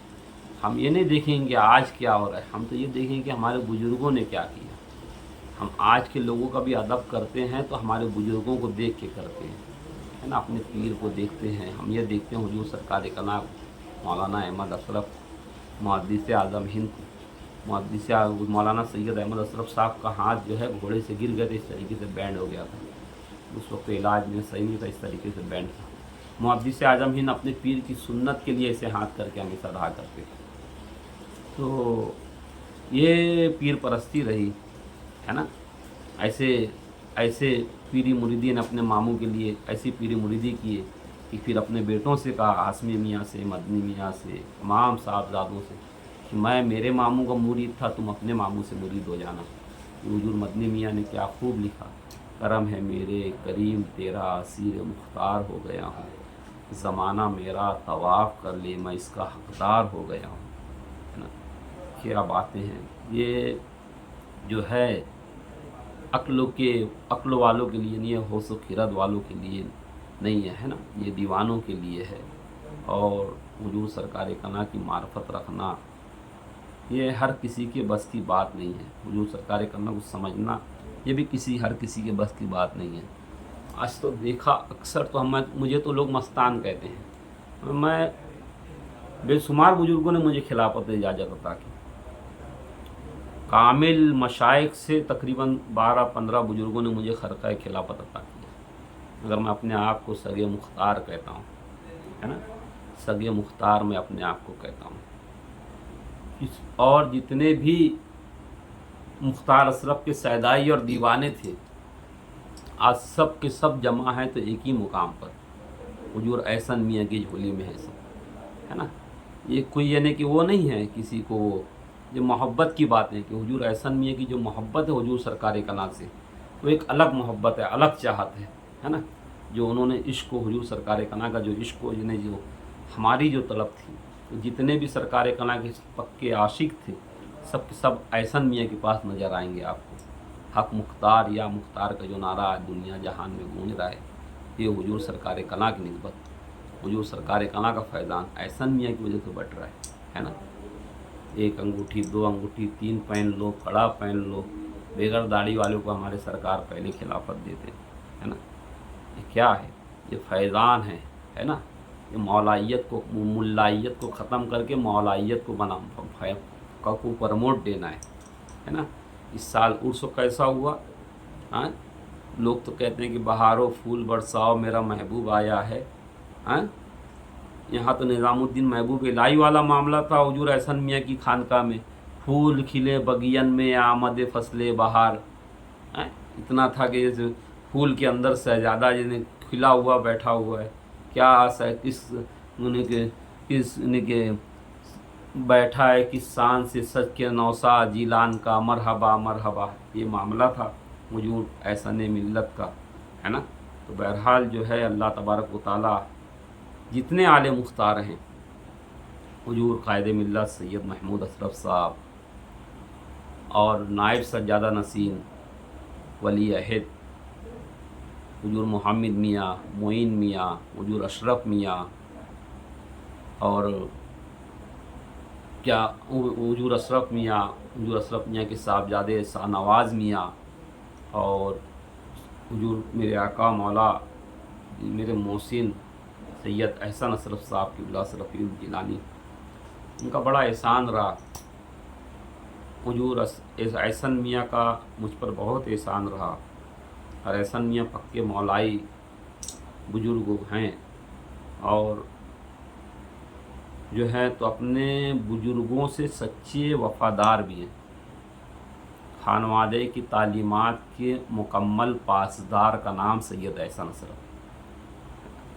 हम ये नहीं देखेंगे आज क्या हो रहा है, हम तो ये देखेंगे कि हमारे बुज़ुर्गों ने क्या किया, ہم آج کے لوگوں کا بھی ادب کرتے ہیں تو ہمارے بزرگوں کو دیکھ کے کرتے ہیں، ہے نا، اپنے پیر کو دیکھتے ہیں۔ ہم یہ دیکھتے ہیں حضور سرکار کناک مولانا احمد اشرف محدث اعظم ہند مولانا سید احمد اشرف صاحب کا ہاتھ جو ہے گھوڑے سے گر گیا تھا، اس طریقے سے بینڈ ہو گیا تھا، اس وقت علاج میں صحیح نہیں تھا، اس طریقے سے بینڈ تھا۔ محدث اعظم ہند اپنے پیر کی سنت کے لیے ایسے ہاتھ کر کے ہمیشہ رہا کرتے تھے۔ تو یہ پیر پرستی رہی، ہے نا، ایسے پیری مریدی نے اپنے ماموں کے لیے ایسی پیری مریدی کیے کہ پھر اپنے بیٹوں سے کہا، ہاشمی میاں سے، مدنی میاں سے، تمام صاحبزادوں سے، کہ میں میرے ماموں کا مرید تھا، تم اپنے ماموں سے مرید ہو جانا۔ حضور مدنی میاں نے کیا خوب لکھا، کرم ہے میرے کریم تیرا اسیر مختار ہو گیا ہوں، زمانہ میرا طواف کر لے میں اس کا حقدار ہو گیا ہوں، ہے نا۔ کیا باتیں ہیں یہ، جو ہے عقل والوں کے لیے نہیں ہے، ہوش و خرد والوں کے لیے نہیں ہے، ہے نا، یہ دیوانوں کے لیے ہے۔ اور حضور سرکار کنا کی معرفت رکھنا یہ ہر کسی کے بس کی بات نہیں ہے، حضور سرکار کنا کو سمجھنا یہ بھی ہر کسی کے بس کی بات نہیں ہے۔ آج تو دیکھا اکثر تو مجھے تو لوگ مستان کہتے ہیں، میں بے شمار بزرگوں نے مجھے خلافت اجازت عطا کی، کامل مشائخ سے تقریباً 12-15 بزرگوں نے مجھے خرقہ خلافت عطا کیا، اگر میں اپنے آپ کو سگ مختار کہتا ہوں، ہے نا، سگ مختار میں اپنے آپ کو کہتا ہوں۔ اور جتنے بھی مختار اشرف کے سیدائی اور دیوانے تھے آج سب کے سب جمع ہیں تو ایک ہی مقام پر، حضور احسن میاں کی جھولی میں ہے سب، ہے نا۔ یہ کوئی یعنی کہ وہ نہیں ہے کسی کو، جو محبت کی بات ہے کہ حضور احسن میاں کی جو محبت ہے حضور سرکار کنا سے، وہ ایک الگ محبت ہے، الگ چاہت ہے نا، جو انہوں نے عشق و حضور سرکار کنا کا جو عشق و جنہیں جو ہماری جو طلب تھی، جتنے بھی سرکار کنا کے پکے عاشق تھے سب کے سب احسن میاں کے پاس نظر آئیں گے آپ کو۔ حق مختار یا مختار کا جو نعرہ آج دنیا جہان میں گونج رہا ہے، یہ حضور سرکار کنا کی نسبت، حضور سرکار کنا کا فیضان احسن میاں کی وجہ سے بٹ رہا ہے نا۔ ایک انگوٹھی، 2 انگوٹھی، 3 پہن لو، کڑا پہن لو، بغیر داڑھی والوں کو ہمارے سرکار پہلے خلافت دیتے ہیں، ہے نا۔ یہ کیا ہے؟ یہ فیضان ہے نا، یہ مولائیت کو ملائیت کو ختم کر کے مولائیت کو پرموٹ دینا ہے نا۔ اس سال عرس کیسا ہوا؟ ہاں، لوگ تو کہتے ہیں کہ بہارو پھول برساؤ میرا محبوب آیا ہے، ہاں، یہاں تو نظام الدین محبوب الہی والا معاملہ تھا حضور احسن میاں کی خانقاہ میں، پھول کھلے بگین میں آمد فصل بہار، اتنا تھا کہ جیسے پھول کے اندر شہزادہ جنہیں کھلا ہوا بیٹھا ہوا ہے، کیا آس ہے، کس کے بیٹھا ہے کس شان سے سج کے نوسا جیلان کا، مرحبا مرحبا، یہ معاملہ تھا حضور احسن ملت کا، ہے نا۔ تو بہرحال جو ہے اللہ تبارک و تعالیٰ جتنے اعلی مختار ہیں، حضور قائد ملت سید محمود اشرف صاحب اور نائب سجادہ نشین ولی عہد حضور محمد میاں، معین میاں، حضور اشرف میاں، اور کیا حضور اشرف میاں کے صاحبزادے شاہ نواز میاں، اور حضور میرے آقا مولا میرے محسن سید احسن اشرف صاحب کی اللہ رفیع الجیلانی، ان کا بڑا احسان رہا۔ حضور احسن میاں کا مجھ پر بہت احسان رہا، اور احسن میاں پکے مولائی بزرگ ہیں، اور جو ہے تو اپنے بزرگوں سے سچے وفادار بھی ہیں، خانوادے کی تعلیمات کے مکمل پاسدار کا نام سید احسن اشرف۔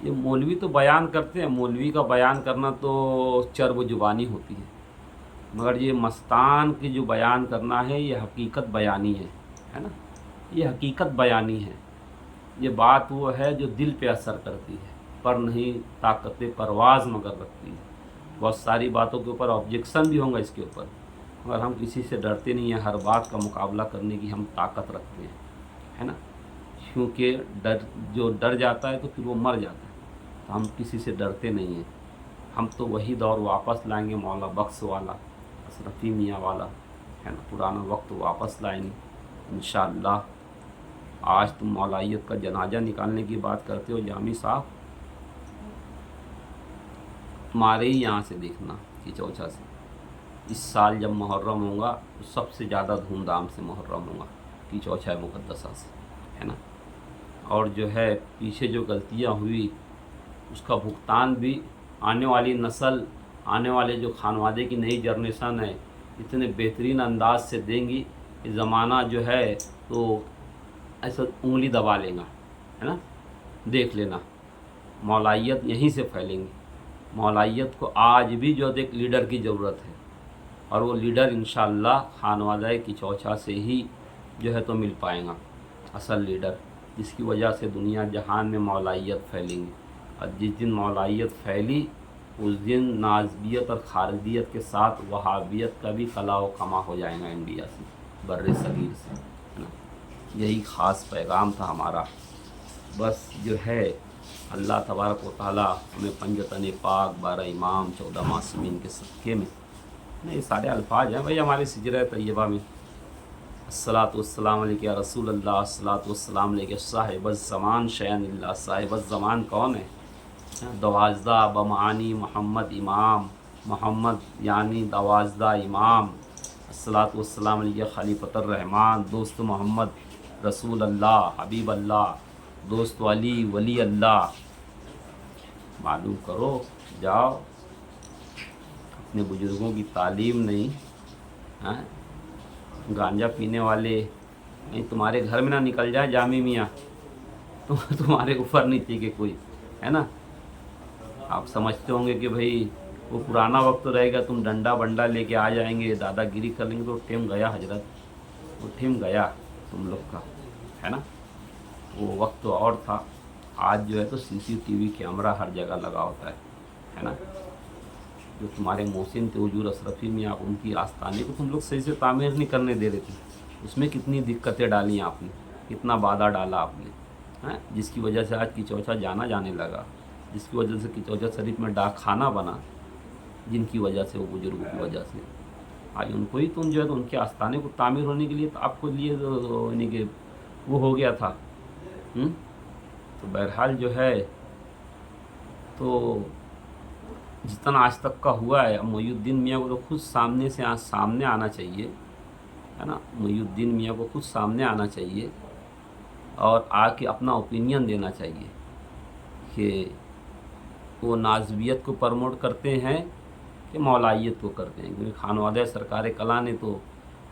یہ مولوی تو بیان کرتے ہیں، مولوی کا بیان کرنا تو چرب زبانی ہوتی ہے، مگر یہ مستان کی جو بیان کرنا ہے یہ حقیقت بیانی ہے نا، یہ حقیقت بیانی ہے، یہ بات وہ ہے جو دل پہ اثر کرتی ہے، پر نہیں طاقت پرواز مگر رکھتی ہے۔ بہت ساری باتوں کے اوپر آبجیکشن بھی ہوں گا اس کے اوپر، مگر ہم کسی سے ڈرتے نہیں ہیں، ہر بات کا مقابلہ کرنے کی ہم طاقت رکھتے ہیں، ہے نا، کیونکہ جو ڈر جاتا ہے تو پھر وہ مر جاتا ہے، تو ہم کسی سے ڈرتے نہیں ہیں۔ ہم تو وہی دور واپس لائیں گے مولا بخش والا، اشرفی میاں والا، ہے نا، پرانا وقت واپس لائیں گے، इंशाअल्लाह। आज तुम मौलाइयत का जनाजा निकालने की बात करते हो जामी साहब, तुम्हारे ही यहाँ से देखना कि चौचा से इस साल जब मुहर्रम होगा तो सबसे ज़्यादा धूमधाम से मुहर्रम होगा कि चौचा मुक़द्दसा से, है ना। और जो है पीछे जो गलतियाँ हुई उसका भुगतान भी आने वाली नस्ल, आने वाले जो खानवादे की नई जनरेशन है इतने बेहतरीन अंदाज से देंगी कि ज़माना जो है तो ऐसा उंगली दबा लेगा, है ना। देख लेना मौलाइयत यहीं से फैलेंगी। मौलाइयत को आज भी जो एक लीडर की ज़रूरत है और वो लीडर इंशाअल्लाह खानवादा की चौचा से ही जो है तो मिल पाएगा, असल लीडर, जिसकी वजह से दुनिया जहान में मौलाइयत फैलेंगी। और जिस दिन मौलाइयत फैली उस दिन नाज़बियत और खारदियत के साथ वहाबियत का भी कला व कमा हो जाएगा इंडिया से, बर्रे सगीर से, है ना। यही ख़ास पैगाम था हमारा। बस जो है अल्लाह तबारक व तआला हमें पंजतन पाक, 12 इमाम, 14 मासूमीन के सदक़े में, ये सारे अल्फाज हैं भाई हमारे सिजरा तैयबा में। अस्सलातु वस्सलाम अलैका या रसूल अल्लाह, अस्सलातु वस्सलाम अलैका साहिबज़ ज़मान शयन इल्ला। साहिबज़ ज़मान कौन है? दवाज़दा बमानी मोहम्मद इमाम, मोहम्मद यानी दवाज़दा इमाम। अस्सलातु वस्सलाम अलैका खलीफतुर रहमान, दोस्त मोहम्मद, रसूल अल्लाह, हबीब अल्लाह, दोस्त अली, वली अल्लाह। मालूम करो, जाओ अपने बुज़ुर्गों की तालीम नहीं, हैं गांजा पीने वाले नहीं तुम्हारे घर में ना निकल जाए जामी मियाँ तो तुम्हारे ऊपर नीचे के कोई, है ना। आप समझते होंगे कि भाई वो पुराना वक्त रहेगा, तुम डंडा बंडा लेके आ जाएंगे, दादागिरी कर लेंगे, तो टेम गया हजरत, वो टेम गया तुम लोग का, है ना। वो वक्त तो और था। आज जो है तो CCTV कैमरा हर जगह लगा होता है ना। जो तुम्हारे मोहसिन थे हुजूर अशरफी में, आप उनकी आस्थाने को तुम लोग सही से तामीर नहीं करने दे रहे थे, उसमें कितनी दिक्कतें डाली आपने, कितना बाधा डाला आपने, हैं, जिसकी वजह से आज की चौचा जाने लगा, जिसकी वजह से की चौचा शरीफ में डाक खाना बना, जिनकी वजह से, वो बुजुर्गों की वजह से आज उनको ही तुम जो है तो उनके आस्थाने को तामीर होने के लिए तो आपको लिए यानी कि वो हो गया था। तो बहरहाल जो है तो जितना आज तक का हुआ है, अब मुईयुद्दीन मियाँ को तो खुद सामने से सामने आना चाहिए, है ना। मुईयुद्दीन मियाँ को खुद सामने आना चाहिए और आके अपना ओपिनियन देना चाहिए कि वो नाज़बियत को प्रमोट करते हैं कि मौलाइयत को करते हैं। क्योंकि खानवादा सरकार कला ने तो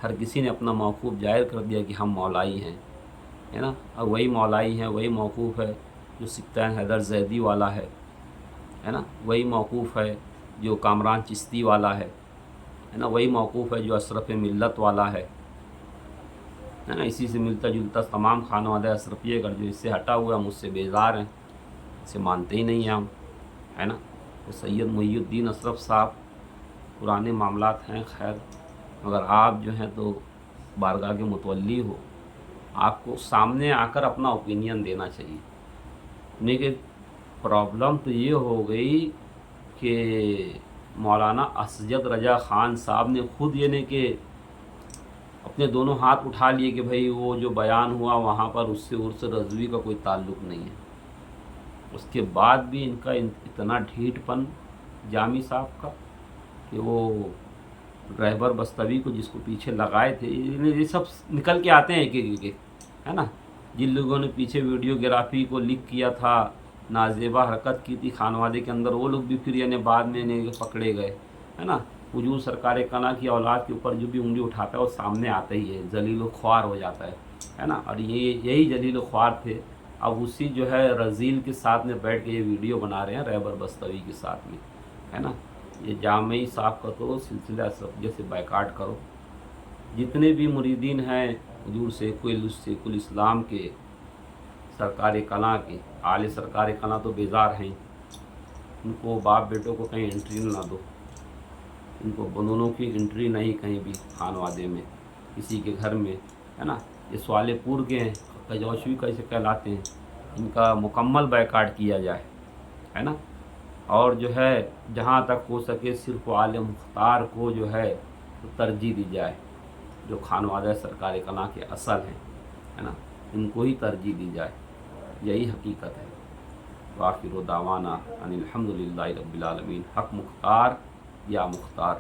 हर किसी ने अपना मौक़ूफ़ जाहिर कर दिया कि हम मौलाई हैं, है ना। और वही मौलाई हैं, वही मौक़ूफ़ है जो सिक्तान हैदर ज़ैदी वाला है ना। वही मौक़ूफ़ है जो कामरान चिश्ती वाला है ना। वही मौक़ूफ़ है जो अशरफ मिल्लत वाला है ना। इसी से मिलता जुलता तमाम खानवादा अशरफिया अगर जो इससे हटा हुआ है, मुझसे बेजार हैं, इसे मानते ही नहीं हैं हम, है ना। तो सैयद मुईयुद्दीन अशरफ साहब पुराने मामलात हैं, खैर, मगर आप जो हैं तो बारगाह के मुतवल्ली हो, आपको सामने आकर अपना ओपिनियन देना चाहिए। लेकिन प्रॉब्लम तो ये हो गई कि मौलाना असजद रजा ख़ान साहब ने खुद ये नहीं कि अपने दोनों हाथ उठा लिए कि भाई वो जो बयान हुआ वहाँ पर उससे उर्स रज़वी का कोई ताल्लुक़ नहीं है। उसके बाद भी इनका इतना ढीठपन जामी साहब का कि वो रहबर बस्तवी को जिसको पीछे लगाए थे, ये सब निकल के आते हैं एक, है ना। जिन लोगों ने पीछे वीडियोग्राफी को लीक किया था, नाजेबा हरकत की थी खानवादे के अंदर, वो लोग भी फिर यानी बाद में इन्हें पकड़े गए, है ना। हुजूर सरकार कला की औलाद के ऊपर जो भी उंगली उठाता है वो सामने आता ही है, जलील ख्वार हो जाता है ना। और यही जलील ख्वार थे, अब उसी जो है रज़ील के साथ में बैठ के ये वीडियो बना रहे हैं रहबर बस्तवी के साथ में, है ना। ये जामी साहब का तो सिलसिला सब जैसे बैकाट करो। जितने भी मुरीदीन हैं हुजूर शेखुल इस्लाम के, सरकार कला के, आले सरकार कला तो बेजार हैं, इनको बाप बेटों को कहीं एंट्री ना दो, इनको दोनों की एंट्री नहीं कहीं भी खानवादे में, किसी के घर में, है ना। ये स्वालेपुर के हैं, कजौशवी कैसे कहलाते हैं, इनका मुकम्मल बैकाट किया जाए, है ना। और जो है जहाँ तक हो सके सिर्फ आले मुख्तार को जो है तो तरजीह दी जाए, جو خانوادہ سرکار کنا کے اصل ہیں، ہے نا، ان کو ہی ترجیح دی جائے، یہی حقیقت ہے۔ وآخر دعوانا ان الحمد للہ رب العالمین۔ حق مختار یا مختار۔